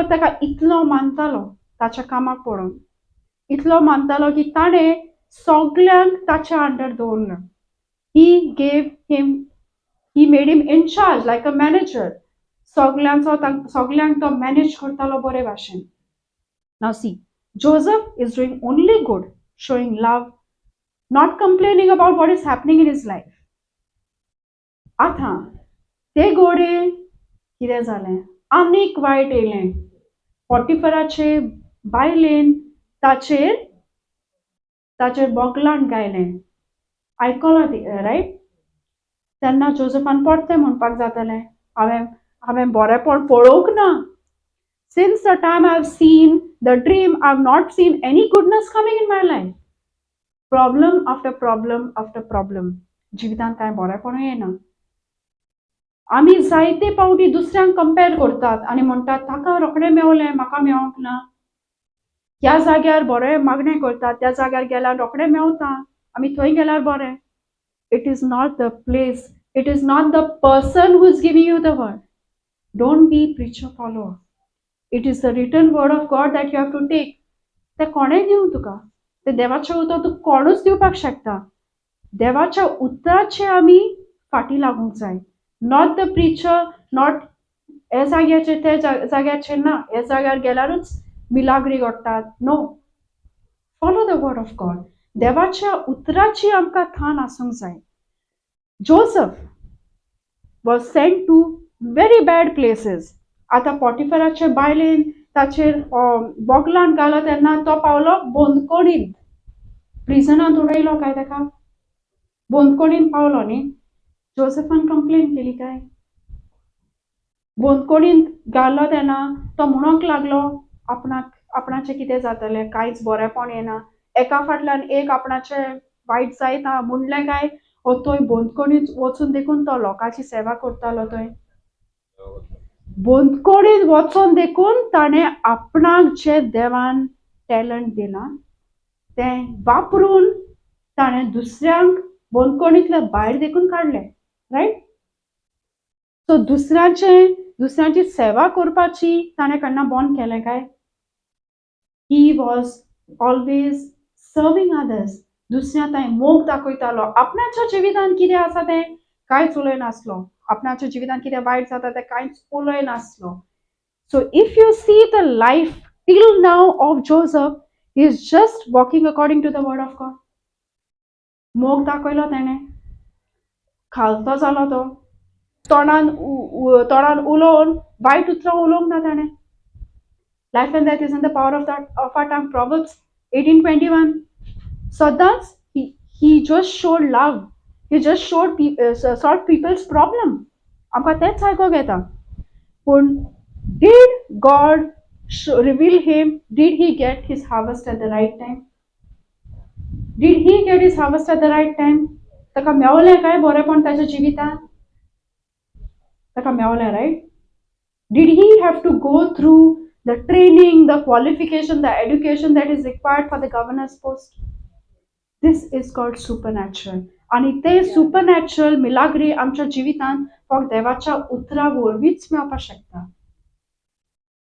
ताका इतलो मानतालो ताच्या कामाक पळोवन, इतलो मानतालो की ताणें सगळ्यांक ताच्या अंडर दवरलें. He made him in charge like a manager. सगळ्यांक तो मॅनेज करतालो बरे भाशेन. Now see, Joseph is doing only good, showing love, not complaining about what is happening in his life. आतां ते घोडे कितें जालें? आनीक वायट येयलें. पॉटिफराचे बायलेन ताचेर बोगलान गायलें. आयकलां रायट? तेन्ना जोसेफान परतें म्हणपाक जातालें, हांवें बरेंपण पळोवंक ना. Since the time I've seen the dream, I've not seen any goodness coming in my life. Problem after problem after problem. जिवितान कांय बरेंपण येना. आमी जायते पावटी दुसऱ्यांक कंपेर करतात आनी म्हणटात ताका रोखडें मेवलें, म्हाका मेवंक ना. ह्या जाग्यार बरें मागणें करतात, त्या जाग्यार गेल्यार रोखडें मेवता, आमी थंय गेल्यार बरें. It is not the place, it is not the person who is giving you the word. Don't be preacher follower. It is the written word of God that you have to take. ते कोणें दिवं तुका? ते देवाचें उतर तूं कोणूच दिवपाक शकता. देवाच्या उतराचे आमी फाटी लागूंक जाय. नॉट द प्रिचर, नॉट हे जाग्याचेर ते जाग्याचेर ना, हे जाग्यार गेल्यारूच मिलाग्री घडटात. No, follow the word of God. देवाच्या उतराची आमकां थान आसूंक जाय. Joseph was sent to very bad places. आतां पॉटिफराचे बायलेन ताचेर बोगलान घालो तेन्ना तो पावलो बोंदकोणींत. प्रिजनांत उडयलो काय ताका? बोंदकोणींत पावलो न्ही. जोसेफान कंप्लेन केली काय? बोंदकोणींत घालो तेन्ना तो म्हणूंक लागलो आपणाचें कितें जातलें, कांयच बरेंपण येना. एका फाटल्यान एक आपणाचें वायट जायता म्हणलें काय थंय बोंदकोणींत वचून देखून तो लोकांची सेवा करतालो. थंय बोंदकोणींत वचून देखून ताणें आपणाक जें देवान टॅलंट दिलां तें वापरून ताणें दुसऱ्यांक बोंदकोणींतले भायर देखून काडलें. रायट? सो दुसऱ्यांची सेवा करपाची ताणें केन्ना बंद केलें काय? He was always serving others. दुसऱ्या ताई मोग दाखयतालो. आपणाच्या जिवितांत कितें आसा तें कांयच उलयनासलो. आपणाच्या जिवितांत कितें वायट जाता तें कांयच उलयनासलो. So if you see the life till now of Joseph, he is just walking according to the word of God. मोग दाखयलो तेणें, खालतो जालो तो, तोंडान उलोवन वायट उतरां उलोवंक ना ताणें. Life and death is in the power of our tongue. Proverbs 18:21. सदांच he just showed love. He just solved people's problem. आमकां तेंच आयकोंक येता. पूण did God reveal him? Did he get his harvest at the right time? Did he get his harvest at the right time? ताका मेवलें काय बरेंपण ताच्या जिवितांत? ताका मेवलें, riot? Did he have to go through the training, the qualification, the education that is required for the governor's post? This is called supernatural. आणि ते supernatural Milagre आमच्या जिवितांत फक्त देवाच्या उतरा वरवींच मेळपाक शकता.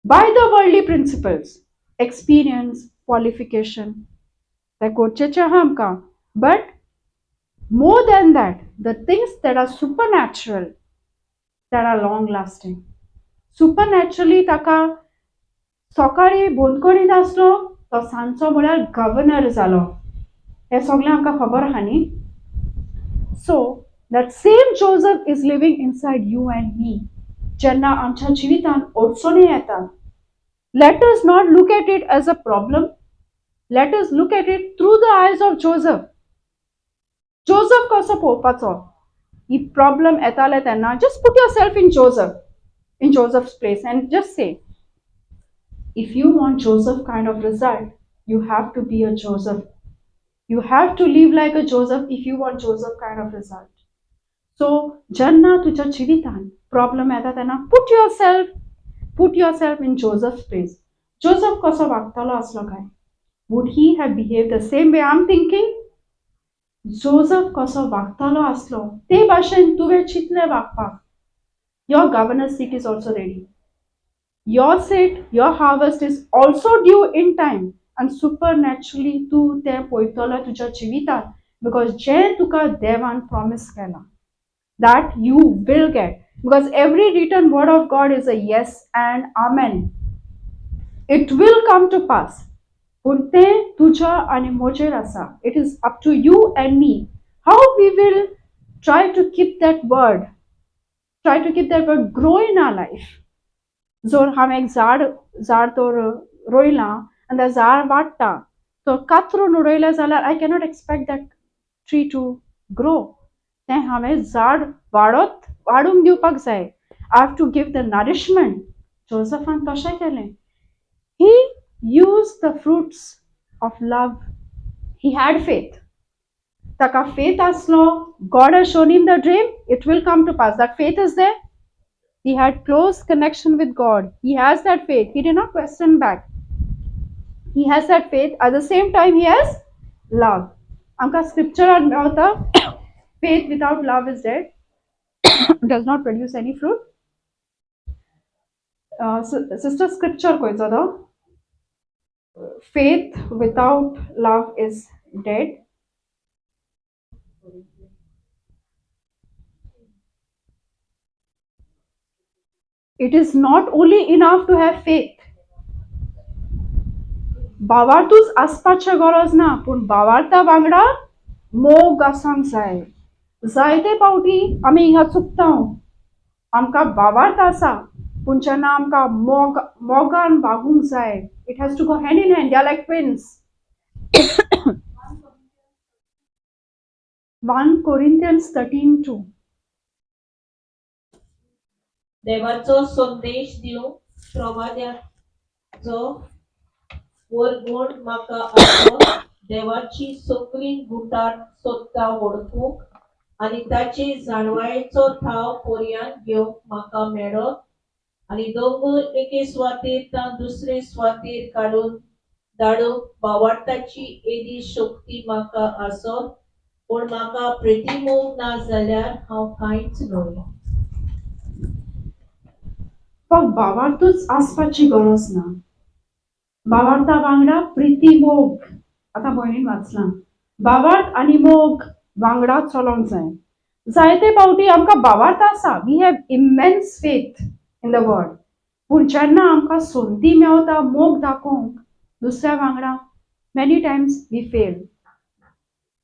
By the worldly principles, experience, qualification, ते गरजेचें आहा आमकां. But more than that, the things that are supernatural, that are long lasting. Supernaturally ताका सकाळी बोंदकोणींत आसलो तो सांजचो म्हळ्यार गव्हर्नर जालो. हें सगळें आमकां खबर आहा न्ही. So that same Joseph is living inside you and me. जेन्ना आमच्या जिवितांत अडचणी येतात, let us not look at it as a problem. Let us look at it through the eyes of Joseph. Joseph कसो पळोवपाचो? ही प्रॉब्लम येताले तेन्ना just put your self in Joseph's place and just say, if you want Joseph kind of result, you have to be a Joseph. You have to live like a Joseph if you want Joseph kind of result. So, जेन्ना तुज्या जिवितांत problem येता तेन्ना put yourself in Joseph's place. Joseph कसो वागतालो आसलो काय? Would he have behaved the same way I'm thinking? Joseph कसो वागतालो आसलो ते भाशेन तुवें चिंतलें वागपाक. Your governor's seat is also ready. Your seat, your harvest is also due in time. And supernaturally तू तें पळयतलो तुज्या जिवितांत. Because जें तुका देवान प्रॉमिस केला, that you will get. Because every written word of God is a yes and amen. It will come to pass. पूण तें तुज्या आनी म्हजेर आसा. It is up to you and me. How we will try to keep that word grow in our life. जर हांव एक झाड तर रोयलां आनी तें झाड वाडटा, तर कातरून उडयलें जाल्यार I cannot expect that tree to grow. तें हांवें झाड वाडूंक दिवपाक जाय. I have to give the nourishment. जोसफान तशें केलें. ही used the fruits of love. He had faith. Taka faith aslo, God has shown him the dream, it will come to pass. That faith is there. He had close connection with God. He has that faith. He did not question back. He has that faith. At the same time, he has love. Amka scripture meota faith without love is dead. Does not produce any fruit. Sister scripture koycho do. faith without love is dead. It is not only enough to have faith. बावार्थूच आसपाचें गरज ना, पूण बावार्था वांगडा मोग आसूंक जाय. जायते फावटी आमी हिंगा चुकता. आमकां बावार्थ आसा, पूण जेन्ना आमकां मोगान वागूंक जाय, it has to go hand in hand. They are like twins. 1 Corinthians 13:2. देवाचो संदेश दिवंक प्रवाद्याचो वरगूण म्हाका आसलो. देवाची सगळी गुटार सोदता वळखूंक आनी ताचे जाणवायेचो ठाव पर्यंत घेवंक म्हाका मेळ्ळो. आनी दोंगर एके सुवातेर ता दुसरे सुवातेर काडून धाडूंक भावार्थाची एदी शक्ती म्हाका आसो. पूण म्हाका प्रतिमोग ना जाल्यार हांव कांयच न्हय. फक्त भावार्थूच आसपाची गरज ना. भावार्था वांगडा प्रिती मोग. आतां भयणीन वाचलां. भावार्थ आनी मोग वांगडा चलोंक जाय. जायते फावटी आमकां भावार्थ आसा. We have immense faith in the word. पूण जेन्ना आमकां संदी मेळटा मोग दाखोवंक दुसऱ्या वांगडा, many times we fail.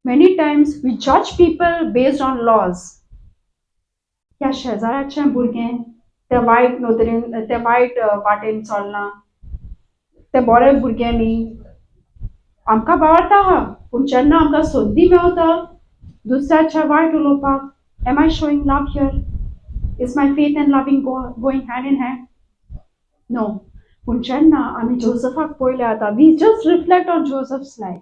Many times we जज पीपल बेस्ड ऑन लॉज. ह्या शेजाऱ्याचें भुरगें ते वायट नदरेन, ते वायट वाटेन चलना, ते बरें भुरगें न्ही. आमकां भावार्थ आहा, पूण जेन्ना आमकां संदी मेळटा दुसऱ्याचे वायट उलोवपाक, am I showing love here? Is my faith and loving going hand in hand? No. पूण जेन्ना आमी जोसेफाक पळयलें आतां, we just reflect on Joseph's life.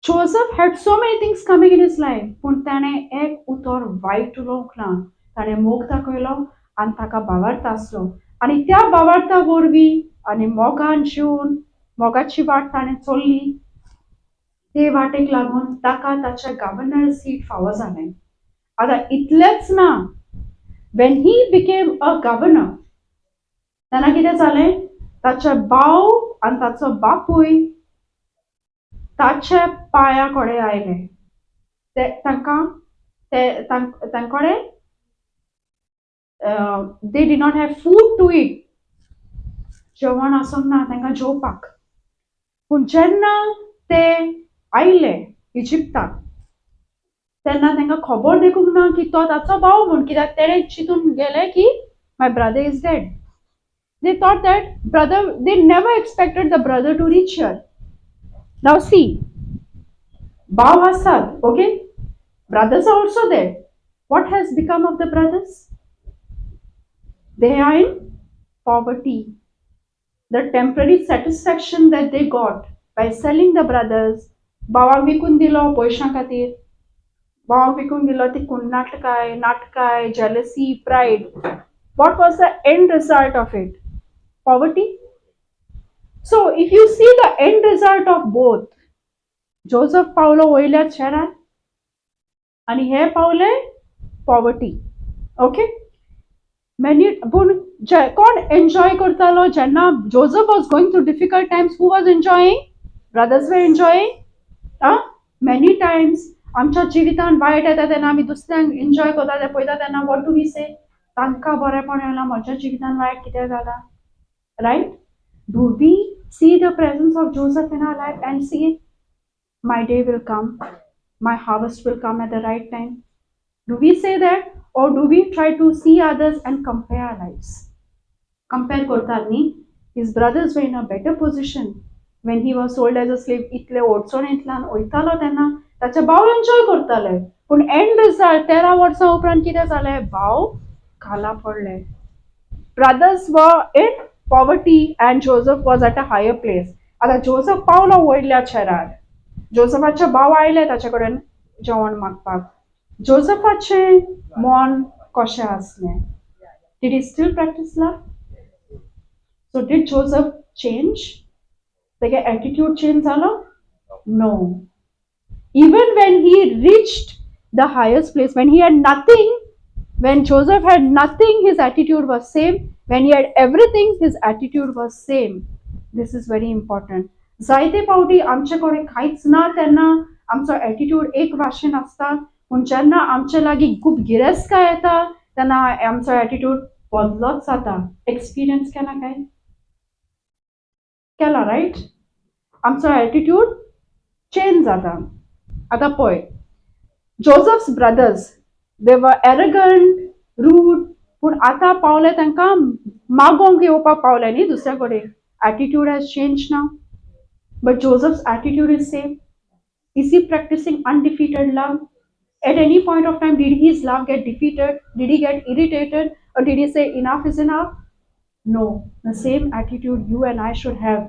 Joseph had so many things coming in his life, पूण ताणें एक उतर वायट उलोवंक ना. ताणें मोग दाखयलो आनी ताका भावार्थ आसलो. आनी त्या भावार्था वरवीं आनी मोगान जिवन मोगाची वाट ताणें चल्ली. ते वाटेक लागून ताका ताचें गव्हर्नर सीट फावो जालें. आतां इतलेंच ना, when he became a governor तेन्ना कितें जालें? ताचे भाव आनी ताचो बापूय ताचे पांया कडेन आयले. तांकडे they did not have food to eat. जेवण आसूंक ना तांकां जेवपाक. पूण जेन्ना ते आयले इजिप्ताक तेन्ना तांकां खबर देखूंक ना की तो ताचो भाव म्हूण. कित्याक तेणें चिंतून गेले की my brother is dead. They thought that brother, they never expected the brother to reach here. Now see, Bav Asad, okay? Brothers are also there. What has become of the brothers? They are in poverty. The temporary satisfaction that they got by selling the brothers, Bavak vikun dilo poishan खातीर, Bavak vikun dilo tikun नाटकाय, jealousy, pride. What was the end result of it? Poverty. So if you see the end result of both, Joseph पावलो वयल्या शेरान आनी हे पावले poverty. Okay. Many पूण कोण enjoy करतालो? जेन्ना Joseph was going through difficult times, who was enjoying? Brothers were enjoying. Many times आमच्या जिवितान वायट येता तेन्ना आमी दुसऱ्यांक एन्जॉय करता ते पळयता तेन्ना वॉट डू वी से? तांकां बरेंपण येयलां, म्हज्या जिवितान वायट कितें जालां? Right? Do we see the presence of Joseph in our life and see, my day will come, my harvest will come at the right time? Do we say that, or do we try to see others and compare our lives? Compare करतात न्ही. His brothers were in a better position when he was sold as a slave. इतले ओडचोन इतल्यान वयतालो तेन्ना ताचे भाव enjoy करताले. पूण एंड रिजल्ट 13 वर्सां उपरांत कितें जालें? भाव खाला पडले. Brothers were in poverty and Joseph was at a higher place. आता जोसेफ पावलो वयल्या शेरार. जोसेफाचे भाव आयले ताचे कडेन जेवण मागपाक. जोसेफाचें मन कशें आसलें? Did he still practice love? So did Joseph change? Tage attitude change जालो? No. Even when he reached the highest place, when he had nothing, when Joseph had nothing, his attitude was same. When he had everything, his attitude was same. This is very important. जायते फावटी आमचे कडेन कांयच ना तेन्ना आमचो attitude एक भाशेन आसता, पूण जेन्ना आमचे लागीं खूब गिरेस्तकाय येता तेन्ना आमचो एटिट्यूड बदलोच जाता. एक्सपिरियन्स केला काय? केला रायट? आमचो एटिट्यूड चेंज जाता. आतां पळय, Joseph's brothers they were arrogant, rude, पूण आतां पावले तांकां मागोंक येवपाक पावले न्ही दुसऱ्या कडेन. Attitude has change now. But Joseph's attitude is same. Is he practicing undefeated love? At any point of time, did his love get defeated? Did he get irritated? Or did he say enough is enough? No. The same attitude you and I should have.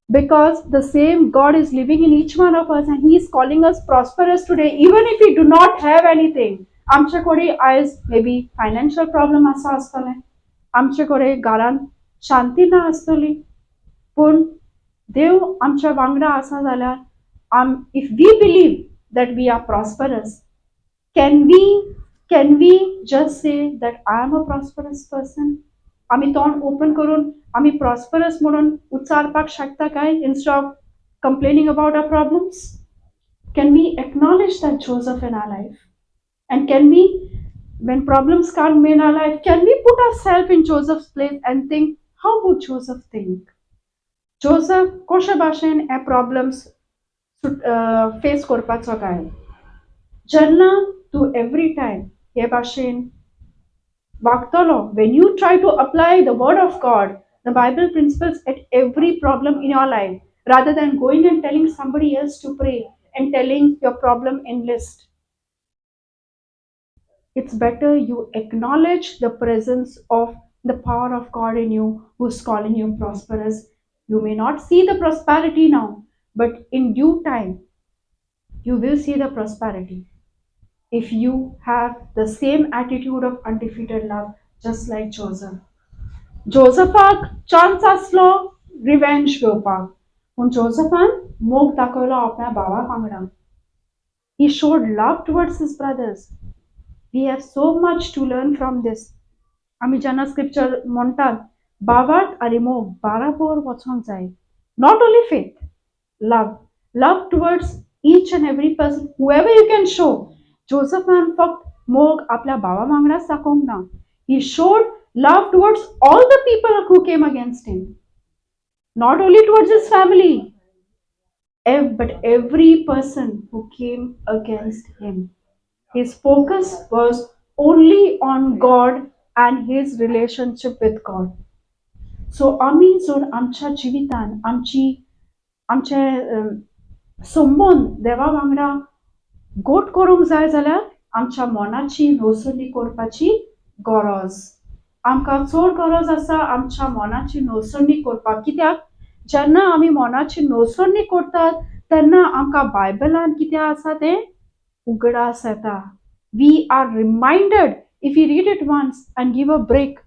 Because the same God is living in each one of us and He is calling us prosperous today, even if we do not have anything. आमचे कडेन आयज maybe financial problem आसा आसतलें. आमचे कडेन घरान शांती ना आसतली. पूण देव आमच्या वांगडा आसा जाल्यार if we believe that we are prosperous, can we just say that I am a prosperous person? आमी तोंड ओपन करून आमी prosperous म्हणून उच्चारपाक शकता काय instead of complaining about our problems? Can we acknowledge that Joseph in our life? And can we, when problems come in our life, can we put ourselves in Joseph's place and think, how would Joseph think? Joseph कशे भाशेन हे problems face करपाचो काय? जेन्ना तूं every time हे भाशेन वागतलो, when you try to apply the word of God, the Bible principles at every problem in your life, rather than going and telling somebody else to pray and telling your problem in list, it's better you acknowledge the presence of the power of God in you who's calling you prosperous. You may not see the prosperity now, but in due time, you will see the prosperity. If you have the same attitude of undefeated love, just like Joseph. Josephaक chance आसलो revenge घेवपाक, पूण Josephan मोग दाखयलो आपल्या भावा वांगडा. He showed love towards his brothers. We have so much to learn from this. आमी जेन्ना scripture म्हणटात, भावाक आनी मोग बाराबर वचोंक जाय. Not only faith, love towards each and every person, whoever you can show. Josephan फक्त मोग आपल्या भावा वांगडाच दाखोवंक ना. He showed love towards all the people who came against him. Not only towards his family, but every person who came against him. His focus was only on God and his relationship with God. सो आमी जर आमच्या जिवितान आमचे संबंद देवा वांगडा गोट करूंक जाय जाल्यार आमच्या मनाची नोसणी करपाची गरज. आमकां चड गरज आसा आमच्या मनाची नोसणी करपाक. कित्याक जेन्ना आमी मनाची नोसणी करतात तेन्ना आमकां बायबलान कितें आसा तें उगडास येता. We are reminded if you read it once and give a break.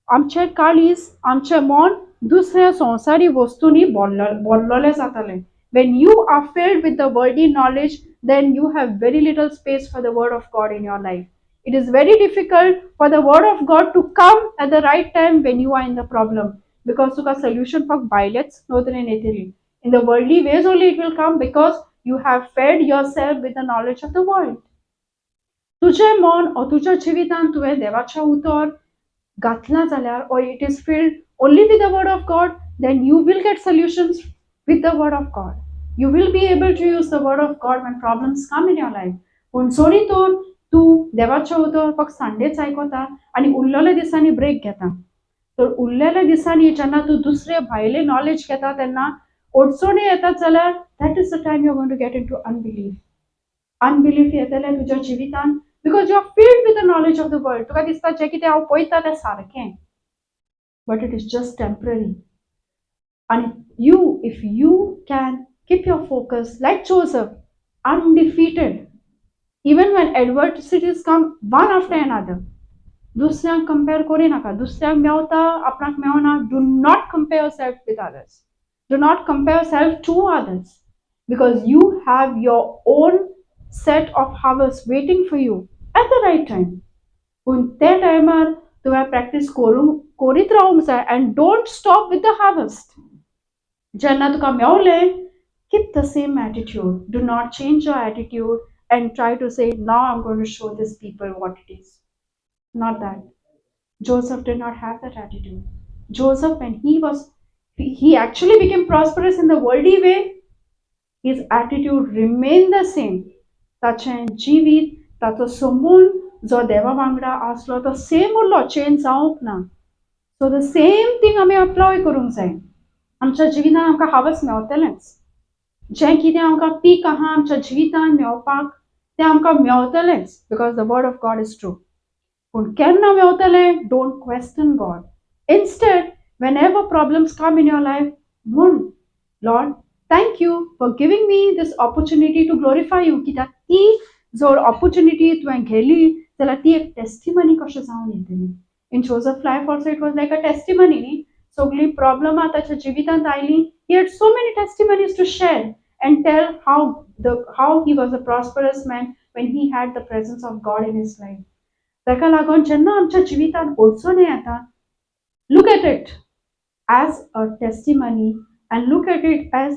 आमचे काळीज आमचे मन दुसऱ्या संवसारी वस्तूंनी भरलेले जाताले. When you are filled with the worldly knowledge, then you have very little space for the word of God in your life. It is very difficult for the word of God to come at the right time when you are in the problem, because तुका solution फक्त भायलेच नोदरेन येतली. In the worldly ways only it will come because you have fed yourself with the knowledge of the world. तुझे मन or तुझ्या जिवितान तुवें देवाचें उतर घातला जाल्यार, or it is filled only with the word of God, then you will get solutions with the word of God. You will be able to use the word of God when problems come in your life. पूण जोरी तर तूं देवाचें उतर फक्त संडेच आयकता आनी उरलेल्या दिसांनी ब्रेक घेता, तर उरलेल्या दिसांनी जेन्ना तूं दुसरे भायले नॉलेज घेता तेन्ना अडचणी येतात जाल्यार that is the time you are going to get into unbelief. Unbelief येतलें तुज्या जिवितान because you are filled with the knowledge of the world. तुका दिसता जें कितें हांव पळयता तें सारकें, but it is just temporary. And if you can keep your focus like Joseph, undefeated, even when adversities come one after another, दुसऱ्यांक compare करू नाका. दुसऱ्यांक मेवता आपणाक मेवना. Do not compare yourself with others. Do not compare yourself to others, because you have your own set of hours waiting for you at the right time. पूण त्या टायमार तुवें practice करीत रावंक जाय and don't stop with the harvest. जेन्ना तुका मेवलें, keep the same attitude. Do not change your attitude and try to say, now I'm going to show these people what it is. Not that. Joseph did not have that attitude. Joseph, when he actually became prosperous in the worldly way, his attitude remained the same. ताचें जिवीत, ताचो संबंद जो देवा वांगडा आसलो तो same उरलो, चेंज जावंक ना. सो द सेम थिंग आमी अप्लाय करूंक जाय. आमच्या जिवितान आमकां हावस मेवतलेंच. जें कितें आमकां पीक आहा आमच्या जिवितान मेवपाक तें आमकां मेवतलेंच, because the word of God is true. पूण केन्ना मेवतलें? Don't question God. Instead, whenever problems come in your life, Lord, thank you for giving me this opportunity to glorify you. कित्याक ती जर opportunity तुवें घेतली जाल्यार ती एक टेस्टिमनी कशें जावन येतली. In Joseph's life also it was like a testimony न्ही. सगळी प्रॉब्लमां ताच्या जिवितांत oily. He had so many testimonies to share and tell how he was a prosperous man when he had the presence of God in his life. ताका लागून जेन्ना आमच्या जिवितांत अडचणी येता, look at it as a testimony and look at it as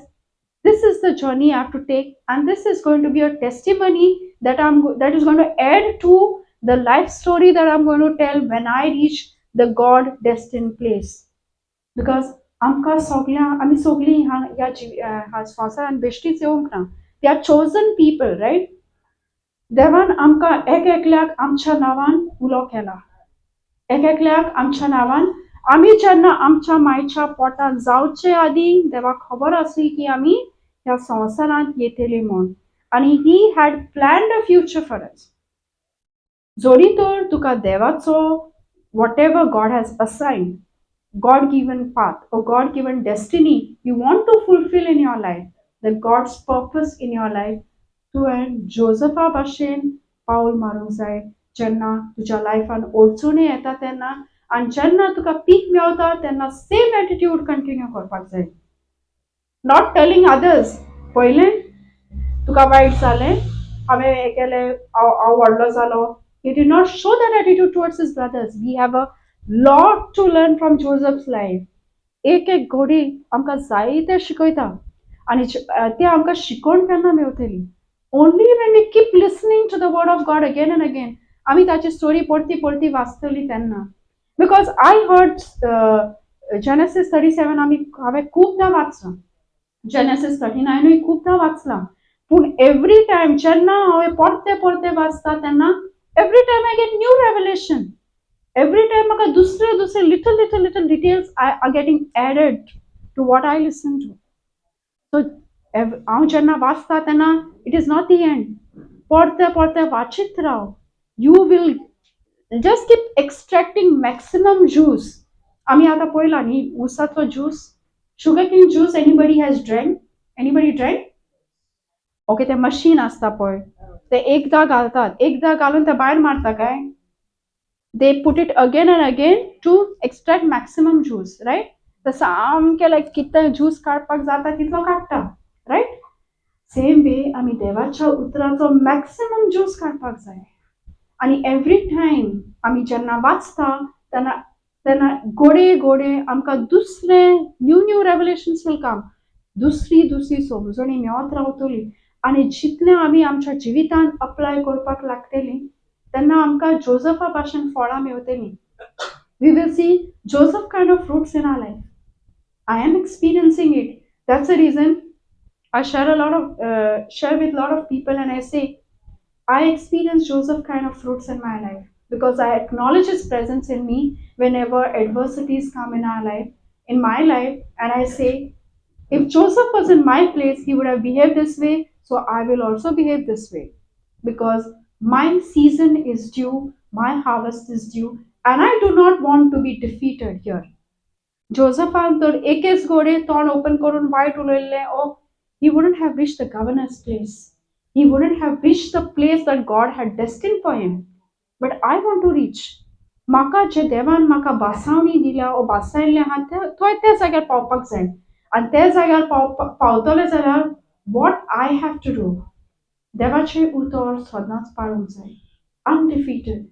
this is the journey I have to take, and this is going to be a testimony that is going to add to the life story that I'm going to tell when I reach the God destined place. Because आमी सगळीं ह्या संवसारान बेश्टीच येवंक ना. They are chosen people, right? देवान आमकां एकल्याक आमच्या नांवान उलो केला. एकल्याक आमच्या नांवान आमी जेन्ना आमच्या मायच्या पोटान जावचे आदीं देवाक खबर आसली की आमी ह्या संवसारांत येतली म्हूण. आनी he had planned a future for us. जोरी तर तुका देवाचो whatever God has assigned, God given path or God given destiny you want to fulfill in your life, the God's purpose in your life, तुवें Josefa भाशेन पावल मारूंक जाय. जेन्ना तुज्या लायफान अडचणी येता तेन्ना आनी जेन्ना तुका पीक मेवता तेन्ना सेम एटिट्यूड कंटिन्यू करपाक जाय. नॉट टेलिंग अदर्स, पयलें तुका वायट जालें, हांवें हें केलें, हांव व्हडलो जालो. He did not show that attitude towards his brothers. We have a lot to learn from Joseph's life. एक घडी आमकां जायतें शिकयता आनी तें आमकां शिकोवन केन्ना मेवतली? Only when we keep listening to the word of God again and again. आमी ताची स्टोरी परती वाचतली तेन्ना. Because I heard Genesis 37 हांवें खूबदां वाचलां. Genesis 39 खूबदां वाचलां. पूण एवरी टायम जेन्ना हांवें परते वाचता तेन्ना every time I get new revelation. Every time म्हाका दुसरे little details are getting added to what I listen to. So हांव जेन्ना वाचता तेन्ना it is not the end. परते वाचीत Rao. You will just keep extracting maximum juice. आमी आतां पळयलां न्ही उसाचो juice, sugarcane juice. Anybody has drank? Anybody drank? Okay, ते मशीन आसता पळय, ते एकदां घालतात, एकदां घालून ते भायर मारता काय? They put it again and again to extract maximum juice, right? ते सामकें लायक कितें ज्यूस काडपाक जाता तितलो काडटा, रायट? सेम वे आमी देवाच्या उतराचो मॅक्सिमम ज्यूस काडपाक जाय. आनी एवरी टायम आमी जेन्ना वाचता तेन्ना गोडे आमकां दुसरे न्यू रेवलेशन्स विल कम. दुसरी समजणी मेवत रावतली आनी जितलें आमी आमच्या जिवितान अप्लाय करपाक लागतली तेन्ना आमकां जोसेफा भाशेन फळां मेवतली. We will see Joseph kind of fruits in our life. I am experiencing it. That's the reason I share with a lot of people and I say I experience Joseph kind of fruits in my life because I acknowledge his presence in me whenever adversities come in our life, in my life, and I say if Joseph was in my place, he would have behaved this way, so I will also behave this way because my season is due, my harvest is due, and I do not want to be defeated here. Josephan तर एकेच घोडे तोंड open करून वायट उलयल्लें, he wouldn't have reached the governor's place. He wouldn't have reached the place that God had destined for him. But I want to reach. म्हाका जे देवान म्हाका बासावणी दिल्या ओ बासायल्लें आहा थंय त्या जाग्यार पावपाक जाय. आनी त्या जाग्यार पावतलें जाल्यार what I have to do. देवाचें उतर सदांच पाळूंक जाय. Undefeated.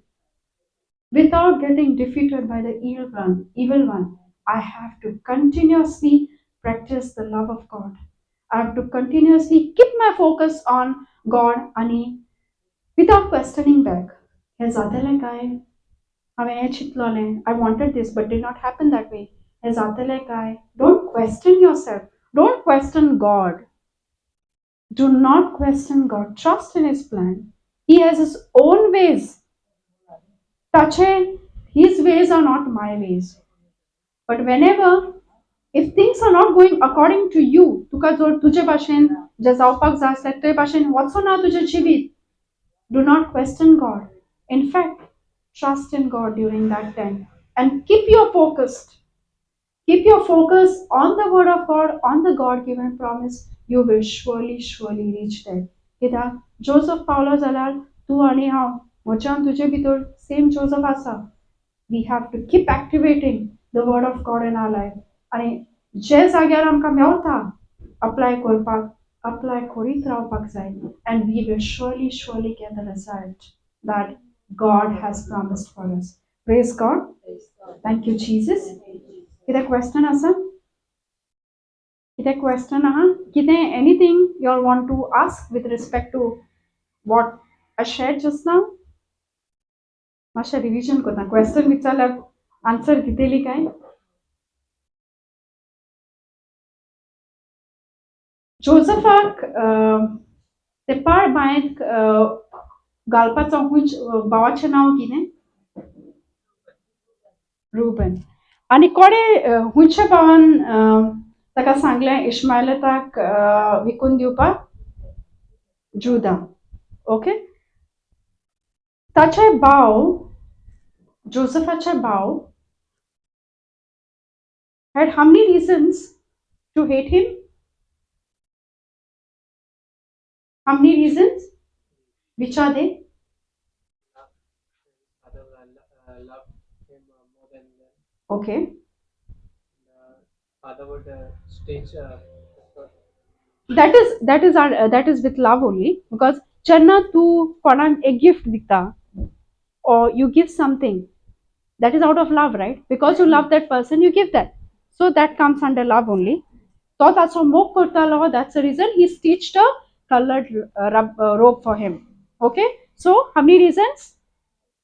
without getting defeated by the evil one. I have to continuously practice the love of God. I have to continuously keep my focus on God आणि without questioning back. हे जातलें काय? हांवें हें चिंतलोलें. I wanted this, but did not happen that way. हे जातलें काय? Don't question yourself. Don't question God. Do not question God. Trust in His plan. He has His own ways. Tache, His ways are not my ways. But whenever, if things are not going according to you, तुका जर तुजे भाशेन जे जावपाक जाय आसलें ते भाशेन वचो ना तुजें जिवीत, do not question God. In fact, trust in God during that time and keep your focused. Keep your focus on the word of God, on the God-given promise. You will surely reach there. कित्याक Joseph Paulo जाल्यार तूं आनी हांव म्हज्यान तुजे भितर same Joseph आसा. We have to keep activating the word of God in our life. आनी जे जाग्यार आमकां मेवता apply करपाक, apply करीत रावपाक जाय. And we will surely get the result that God has promised for us. Praise God. Thank you, Jesus. कितें question आसा? कितें question आहा? कितें anything you all want to ask with respect to what I shared just now? मातशें revision करता. Question विचारल्यार answer दितेली काय? जोसफाक ते पाड बायंत घालपाचो भावाचें नांव कितें? रुबन. आनी कोणे हुंयच्या भावान ताका सांगलें इश्माएलाक विकून दिवपाक? जुदा. ओके. ताचे भाव, जोसफाचे भाव had how many reasons to hate him? How many reasons? Which are they? Father loved him more than them. Okay. Father would stage that is with love only, because जेन्ना तूं कोणाक एक गिफ्ट दिता or you give something, that is out of love, right? Because you love that person, you give that. So that comes under love only. तो ताचो मोग करतालो, that's the reason he stitched a colored robe for him. Okay, so how many reasons?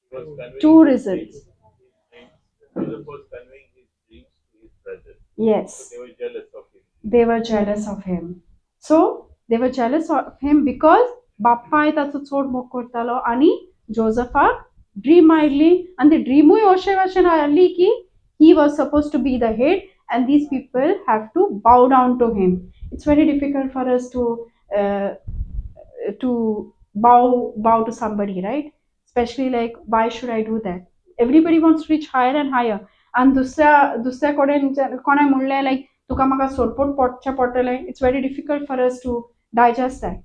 He was conveying 2 his reasons. dreams. Joseph was conveying his dreams to his brothers. Yes. So they were jealous of him. They were jealous of him. So they were jealous of him because बापाय ताचो चड मोग करतालो आनी जोसफाक dream आयिल्ली आनी ती ड्रीमूय अशे भाशेन आयिल्ली की he was supposed to be the head and these people have to bow down to him. It's very difficult for us to bow to somebody, right? Especially like, why should I do that? Everybody wants to reach higher and higher. And दुसऱ्या कडेन कोणाय म्हणलें like तुका म्हाका सोडपून पडचें पडटलें, it's very difficult for us to digest that.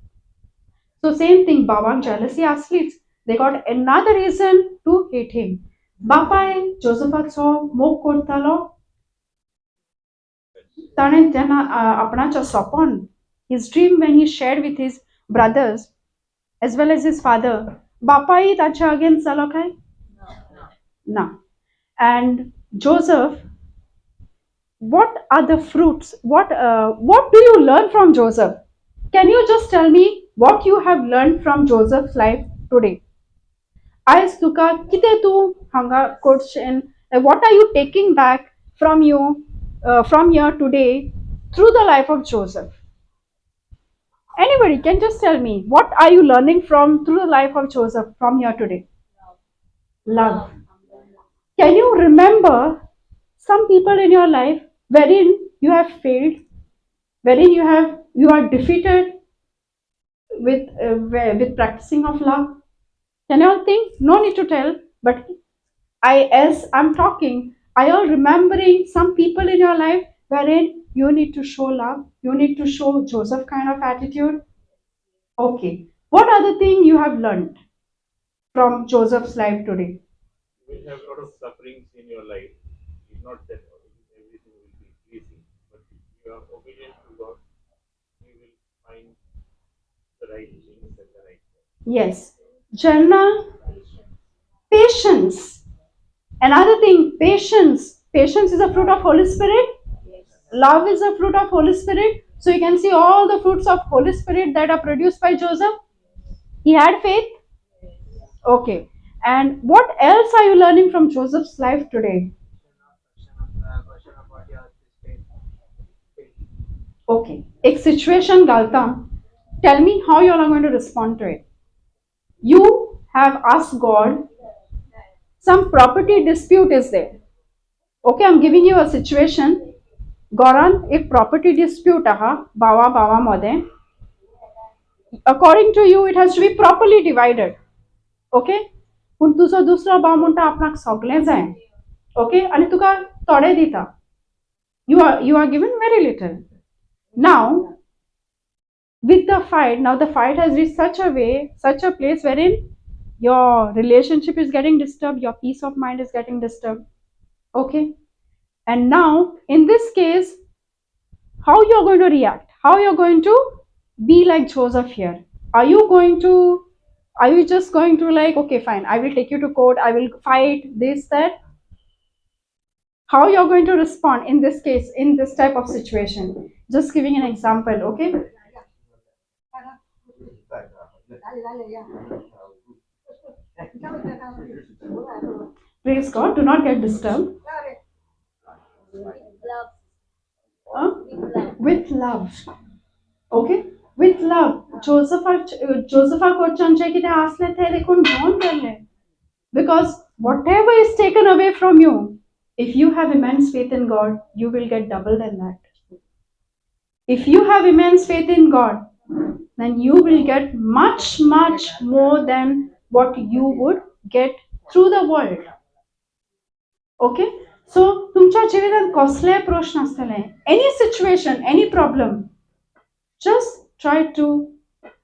So same thing, बाबांक jealousy आसलीच. They got another reason to hate him. बापाय जोसफाचो मोग करतालो. ताणें जेन्ना आपणाच्या सोपोन his dream when he shared with his brothers as well as his father, बापाय ताच्या against जालो काय? ना. And Joseph, what are the fruits? What do you learn from Joseph? Can you just tell me what you have learned from Joseph's life today? आयज तुका कितें तूं हांगा कोर्सेन, what are you taking back from here today through the life of Joseph? Anybody can just tell me, what are you learning from through the life of Joseph from here today? Love. Can you remember some people in your life wherein you have failed, wherein you are defeated with practicing of love? Can you all think? No need to tell, but as I'm talking, are you all remembering some people in your life wherein you need to show love, you need to show Joseph kind of attitude? Okay. What other thing you have learned from Joseph's life today? You will have a lot of sufferings in your life. It's not that everything will be easy, but if you are obedient to God, you will find the right things at the right time. Yes. Jenna, patience. Another thing, patience. Patience is a fruit of Holy Spirit. Love is a fruit of Holy Spirit. So you can see all the fruits of Holy Spirit that are produced by Joseph. He had faith. Okay. And what else are you learning from Joseph's life today? Question about your faith. Okay. एक situation घालता. Tell me how you are going to respond to it. You have asked God, some property dispute is there. Okay, I'm giving you a situation. Goran, if property dispute aha, bawa mode, according to you, it has to be properly divided. Okay? पूण तुजो दुसरो भाव म्हणटा आपणाक सगळें जाय. Okay? आनी तुका थोडे दिता. You are given very little. Now, with the fight, now the fight has reached such a place wherein your relationship is getting disturbed, your peace of mind is getting disturbed. Okay? And now, in this case, how you're going to react? How you're going to be like Joseph here? Are you just going to like, okay, fine, I will take you to court, I will fight, this, that? How you're going to respond in this case, in this type of situation? Just giving an example, okay? Praise God, do not get disturbed. With love. Okay? With love. Joseph कोच्चांचे कितें आसलें तें देखून घेवन गेल्लें. Because whatever is taken away from you, if you have immense faith in God, you will get double than that. If you have immense faith in God, then you will get much, much more than what you would get through the world. Okay? So, तुमच्या जिवितांत कसलेय प्रश्न आसतले, any situation, any problem, just try to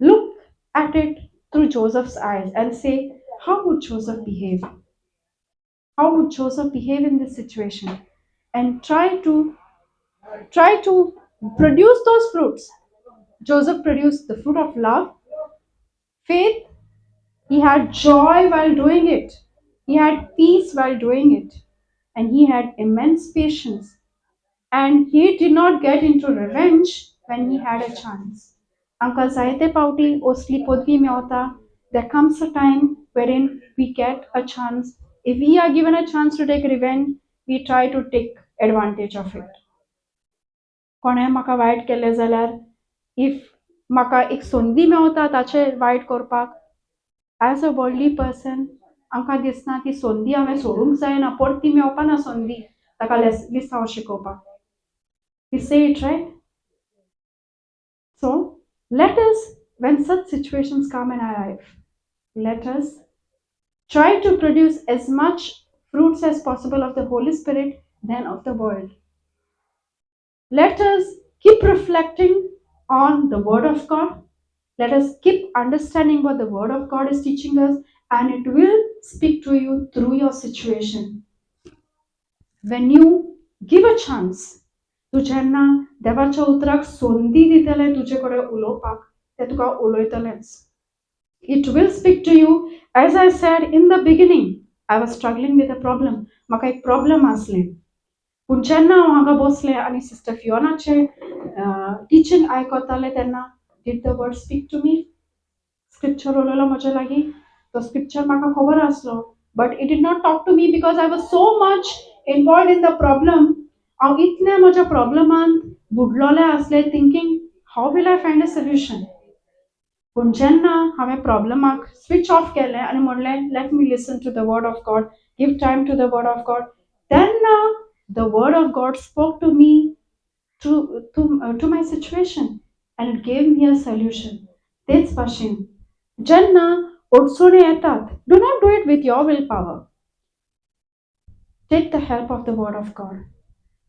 look at it through Joseph's eyes and say, how would Joseph behave? How would Joseph behave in this situation? And try to produce those fruits. Joseph produced the fruit of love, faith. He had joy while doing it. He had peace while doing it. And he had immense patience. And he did not get into revenge when he had a chance. Uncle Zaite Pauti Osli Podvi Meota, there comes a time wherein we get a chance. If we are given a chance to take revenge, we try to take advantage of it. कोणें म्हाका वायट केलें जाल्यार if म्हाका एक संदी मेवता ताचेर वायट करपाक, as a worldly person आमकां दिसना ती संदी हांवें सोडूंक जायना, परत ती मेवपाना संदी ताका लिसांव शिकोवपाक. We say it, right? So, let us, when such situations come in our life, let us try to produce as much fruits as possible of the Holy Spirit than of the world. Let us keep reflecting on the Word of God. Let us keep understanding what the Word of God is teaching us, and it will speak to you through your situation. When you give a chance, तू जेन्ना देवाच्या उतराक संदी दितले तुजे कडेन उलोवपाक, ते तुका उलयतलेच. It will speak to you. As I said in the beginning, I was struggling with a problem. म्हाका एक प्रॉब्लम आसलें. पूण जेन्ना हांव हांगा बसलें आनी सिस्टर फियोनाचे टिचींग आयकतालें तेन्ना did the word speak to me? Scripture उलयलो म्हजे लागीं. तो scripture म्हाका खबर आसलो, but it did not talk to me because I was so much involved in the problem. हांव इतलें म्हज्या प्रॉब्लमांत बुडलोलें आसलें thinking, how will I find a solution? पूण जेन्ना हांवें प्रॉब्लमाक स्विच ऑफ केलें आनी म्हणलें let me listen to the word of God, give time to the word of God, तेन्ना the word of God spoke to me to my situation and it gave me a solution. तेच भाशेन जेन्ना अडचणी येतात, do not do it with your willpower. Take the help of the word of God.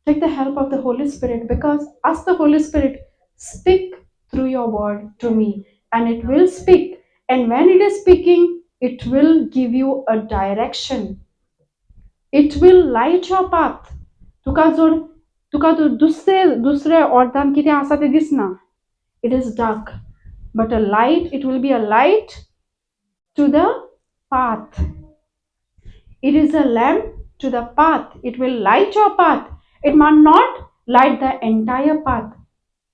Take the help of the Holy Spirit, because ask the Holy Spirit, speak through your word to me, and it will speak. And when it is speaking, it will give you a direction. It will light your path. तुका तो दुसरे अर्धान कितें आसा तें दिसना. It is dark, but a light. It will be a light to the path. It is a lamp to the path. It will light your path. It might not light the entire path.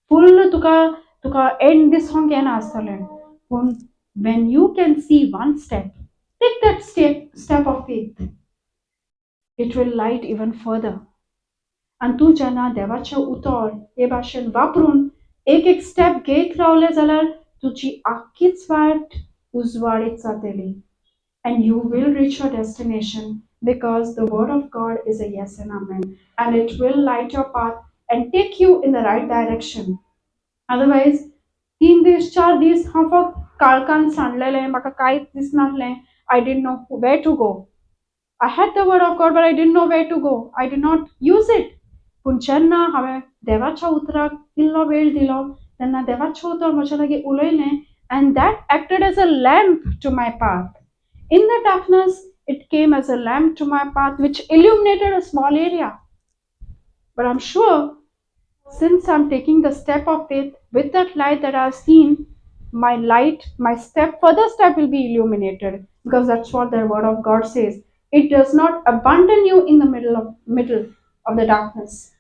Full tuka end this song can asalen. When you can see one step, take that step of faith. It will light even further. आणि तू जेन्ना देवाचे उतर हे भाशेन वापरून एक step घेत रावले जाल्यार तुजी आख्खीच वाट उजवाडीत जातली. And you will reach your destination because the word of God is a yes and amen. And it will light your path and take you in the right direction. Otherwise, 3 दीस 4 दीस हांव फक्त काळखान सांडलेलें, म्हाका कांयच दिसनासलें. I didn't know where to go. I had the word of God, but I didn't know where to go. I did not use it. पूण जेन्ना हांवें देवाच्या उतराक इल्लो वेळ दिलो तेन्ना देवाचें उतर म्हजे लागीं उलयलें and that acted as a lamp to my path. In the darkness, it came as a lamp to my path which illuminated a small area. But I'm sure since I'm taking the step of faith with that light that I've seen, my further step will be illuminated because that's what the word of God says. It does not abandon you in the middle of the darkness.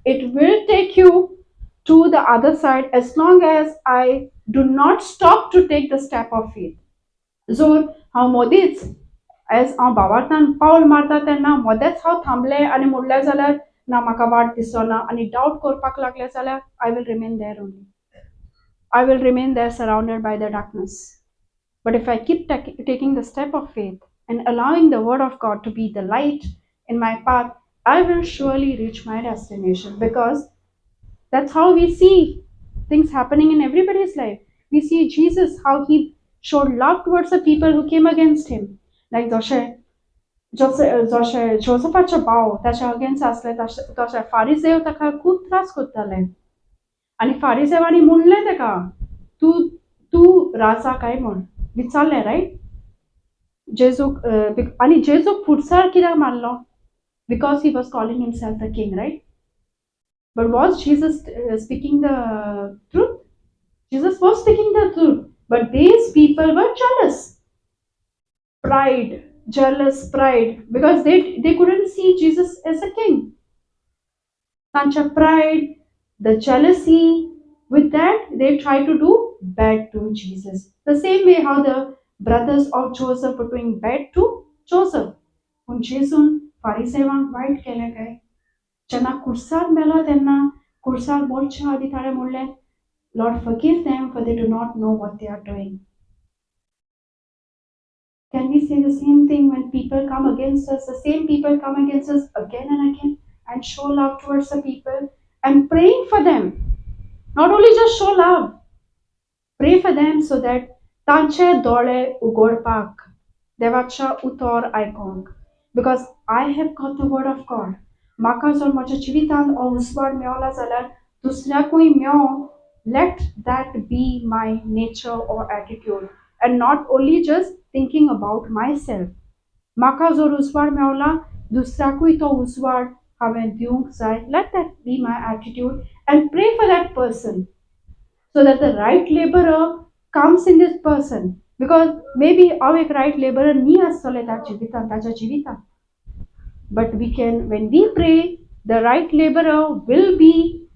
It will take you to the other side as long as I do not stop to take the step of faith. जोर हांव मोदीच as हांव भावार्थान पावल मारता तेन्ना मोदेच हांव थांबलें आनी म्हणलें जाल्यार ना म्हाका वाट दिसना आनी डावट करपाक लागलें जाल्यार I will remain there only. I will remain there surrounded by the darkness. But if I keep taking the step of faith and allowing the word of God to be the light in my path, I will surely reach my destination because that's how we see things happening in everybody's life. We see Jesus, how he showed love towards the people who came against him. Like जशे जोसेफाचे भाव ताच्या against आसले तशे फारिसेव ताका खूब त्रास करताले आनी फारिसेवांनी म्हणलें ताका तूं राजा काय म्हण विचारलें रायट जेजूक आनी जेजूक फुडसार कित्याक मारलो because he was calling himself the king, right? But was Jesus speaking the truth? Jesus was speaking the truth, but these people were jealous, pride, because they couldn't see Jesus as a king. Such a pride, the jealousy, with that they tried to do bad to Jesus. The same way how the brothers of Joseph were doing bad to Joseph. When Jesus फारिसेवांक वायट केलें काय जेन्ना कुर्सार मेलो तेन्ना कुर्सार बोलचे आदी ताणें म्हणलें Lord forgive them for they do not know what they are doing. Can we say the same thing when people come against us? The same people come against us again and again and show love towards the people and praying for them. Not only just show love, pray for them so that तांचे दोळे उगडपाक देवाच्या उतर आयकोंक. Because I have got the word of God. म्हाका जर म्हज्या जिवितांत हो उजवाड मेवला जाल्यार दुसऱ्याकूय मेळोंक let that be my nature or attitude and not only just thinking about myself. म्हाका जर उजवाड मेवला दुसऱ्याकूय तो उजवाड हांवें दिवंक जाय. Let that be my attitude and pray for that person so that the right laborer comes in this person. Because maybe हांव एक right laborer न्ही आसतलें ताच्या जिवितांत. But when we pray, the right laborer will be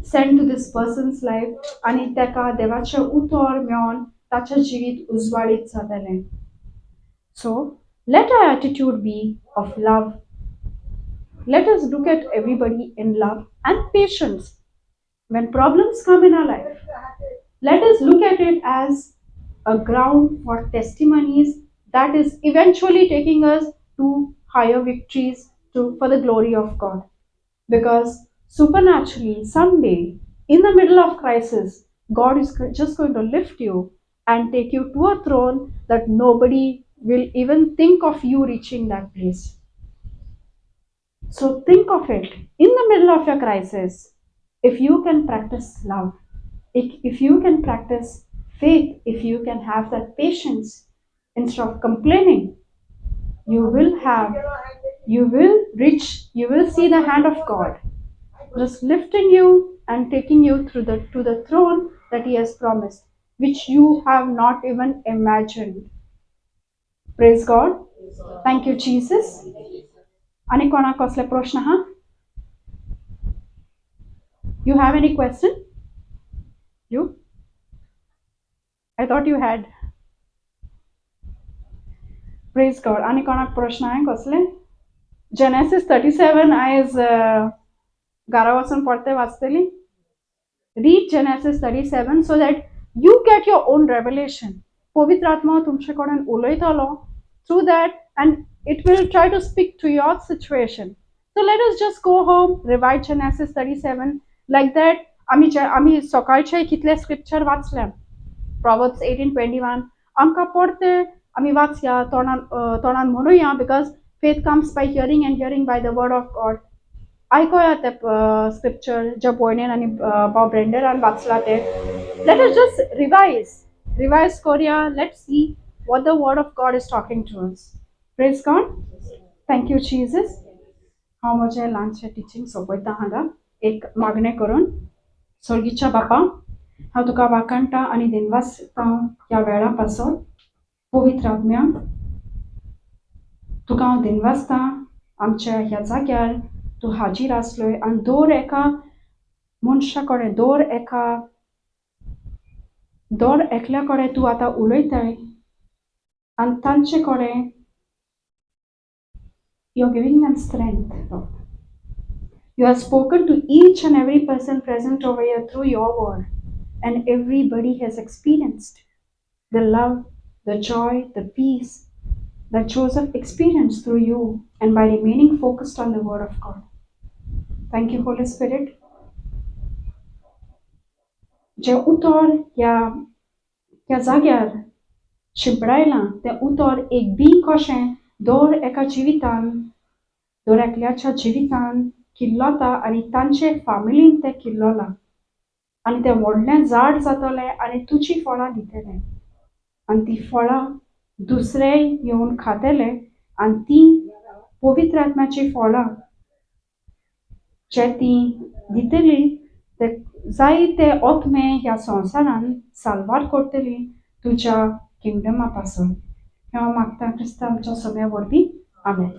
sent to this person's life आणि ताका देवाचें उतर मेळोन ताचें जिवीत उजवाडीत जातलें. So let our attitude be of love. Let us look at everybody in love and patience. When problems come in our life, let us look at it as a ground for testimonies that is eventually taking us to higher victories for the glory of God. Because supernaturally, someday, in the middle of crisis, God is just going to lift you and take you to a throne that nobody will even think of you reaching that place. So think of it. In the middle of your crisis, if you can practice love, if you can practice faith, if you can have that patience instead of complaining, you will see the hand of God just lifting you and taking you to the throne that he has promised, which you have not even imagined. Praise God. Thank you, Jesus. आणि कोणाक कसले प्रश्न हा? You have any question? You? I thought you had. Praise God. आणि कोणाक प्रश्न आहे कसले? Genesis 37 आयज घरा वचून पडते वाचतली. Read Genesis 37 so that you get your own revelation. पवित्र आत्मा तुमचे कडेन उलयतलो through that and it will try to speak to your situation. So let us just go home, revise Genesis 37 like that. आम्ही सकाळचे कितले स्क्रिप्चर वाचले. Proverbs 18:21. आमकां पडते आम्ही वाचया तोंडान म्हणूया because faith comes by hearing and hearing by the word of God. ऐकूया ते स्क्रिप्चर जे भयणीन आणि भाव ब्रेंडरान वाचला ते. Let us just revise करूया. Let's see what the word of God is talking to us. Praise God. Thank you Jesus. हांव म्हजें ल्हानशें टिचींग सोंपयता हांगा एक मागणें करून. स्वर्गीच्या बापा, हांव तुका वाखाणटा आनी दिनवासता ह्या वेळा पासून. पवित्र आत्म्या, तुका हांव दिनवासता आमच्या ह्या जाग्यार तूं हाजीर आसलोय आनी दर एका मनशा कडेन दर एकल्या कडेन तूं आतां उलयताय आनी तांचे कडेन you're giving them strength, Lord. You have spoken to each and every person present over here through your word, and everybody has experienced the love, the joy, the peace that Joseph experienced through you and by remaining focused on the word of God. Thank you, Holy Spirit. जे उतर ह्या जाग्यार शिंपडायलां तें उतर एक B कशें दर एका जिवितान दर एकल्याच्या जिवितान किल्लोता आनी तांचे फॅमिलीन तें किल्लोलां आनी तें व्हडलें झाड जातलें आनी तुजी फळां दितलें आनी ती फळां दुसरे येवन खातले आनी ती पवित्र आत्म्याची फळां जे ती दितली ते जायते आत्मे ह्या संवसारान साल्वार करतली तुज्या किंगडमा पासून. हांव मागता क्रिस्तांव आमच्या सगळ्या वरवीं. आमेन.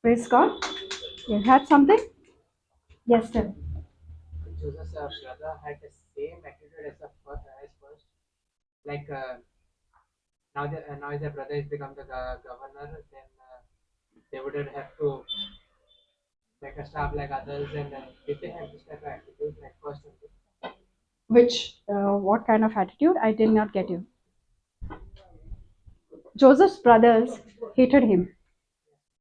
Praise God. You had something? Yes, sir. Joseph's brother had the same attitude as first. Like now his brother has become the governor, then they wouldn't have to make a staff like others, and if they have this type of attitude like first. What kind of attitude? I did not get you. Joseph's brothers hated him.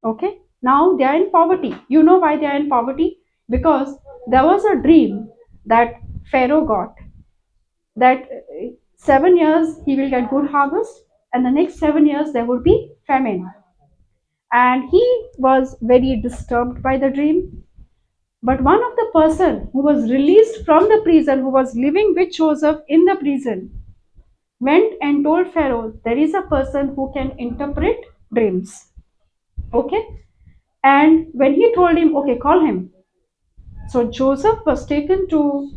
Okay? Now they are in poverty. You know why they are in poverty? Because there was a dream that Pharaoh got that 7 years he will get good harvest and the next 7 years there will be famine. And he was very disturbed by the dream. But one of the person who was released from the prison, who was living with Joseph in the prison, went and told Pharaoh, there is a person who can interpret dreams. Okay? And when he told him, okay, call him. So Joseph was taken to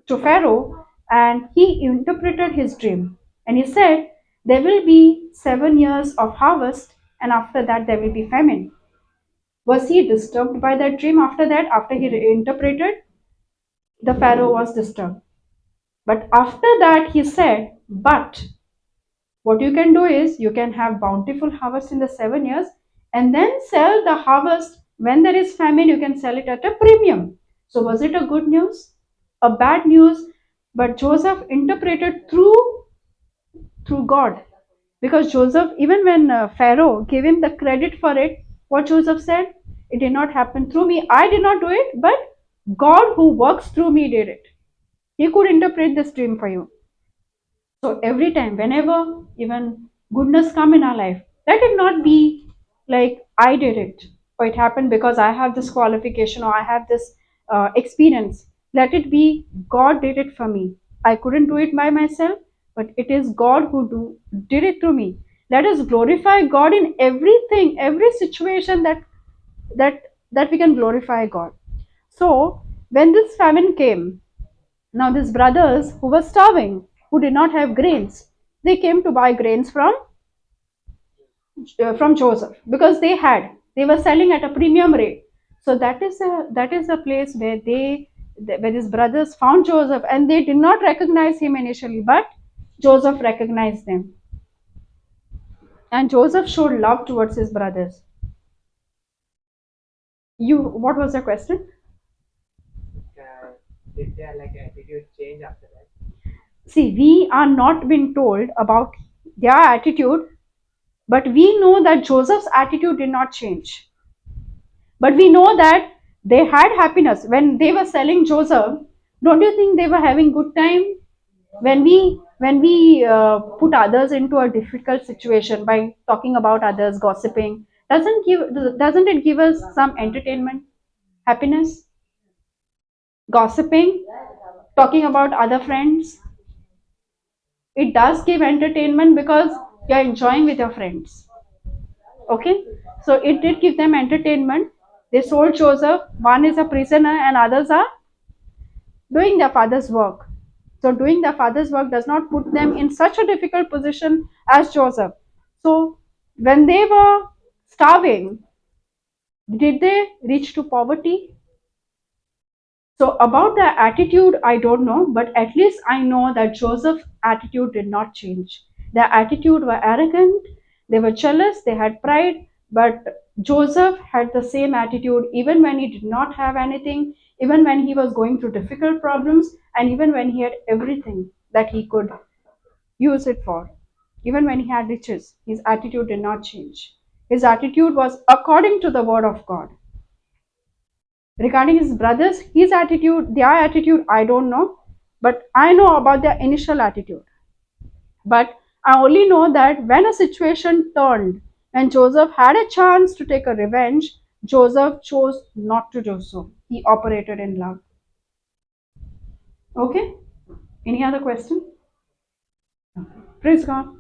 Pharaoh, and he interpreted his dream. And he said, there will be 7 years of harvest, and after that there will be famine. Was he disturbed by that dream after that? After he interpreted, the Pharaoh was disturbed. But after that he said, but what you can do is you can have bountiful harvest in the 7 years and then sell the harvest when there is famine. You can sell it at a premium. So was it a good news? A bad news? But Joseph interpreted through God. Because Joseph, even when Pharaoh gave him the credit for it, what Joseph said? It did not happen through me. I did not do it, but God who works through me did it. He could interpret this dream for you. So every time, whenever even goodness come in our life, let it not be like I did it, or it happened because I have this qualification, or I have this experience. Let it be God did it for me. I couldn't do it by myself, but it is God who did it through me. Let us glorify God in everything, every situation that we can glorify God. So when this famine came, now these brothers who were starving, who did not have grains, they came to buy grains from from Joseph, because they were selling at a premium rate. So that is a place where where his brothers found Joseph, and they did not recognize him initially, but Joseph recognized them, and Joseph showed love towards his brothers. What was the question? Did their like attitude change after that? See, we are not been told about their attitude, but we know that Joseph's attitude did not change. But we know that they had happiness when they were selling Joseph. Don't you think they were having good time? When we put others into a difficult situation by talking about others, gossiping, doesn't it give us some entertainment, happiness? Gossiping, talking about other friends, it does give entertainment because you're enjoying with your friends. Okay, so it did give them entertainment. They sold Joseph. One is a prisoner, and others are doing their father's work. So doing their father's work does not put them in such a difficult position as Joseph. So when they were starving, did they reach to poverty? So about their attitude, I don't know, but at least I know that Joseph's attitude did not change. Their attitude were arrogant, they were jealous, they had pride, but Joseph had the same attitude even when he did not have anything, even when he was going through difficult problems, and even when he had everything that he could use it for. Even when he had riches, his attitude did not change. His attitude was according to the word of God. Regarding his brothers, their attitude, I don't know, but I know about their initial attitude. But I only know that when a situation turned, when Joseph had a chance to take a revenge, Joseph chose not to do so. He operated in love. Okay? Any other question? Praise God.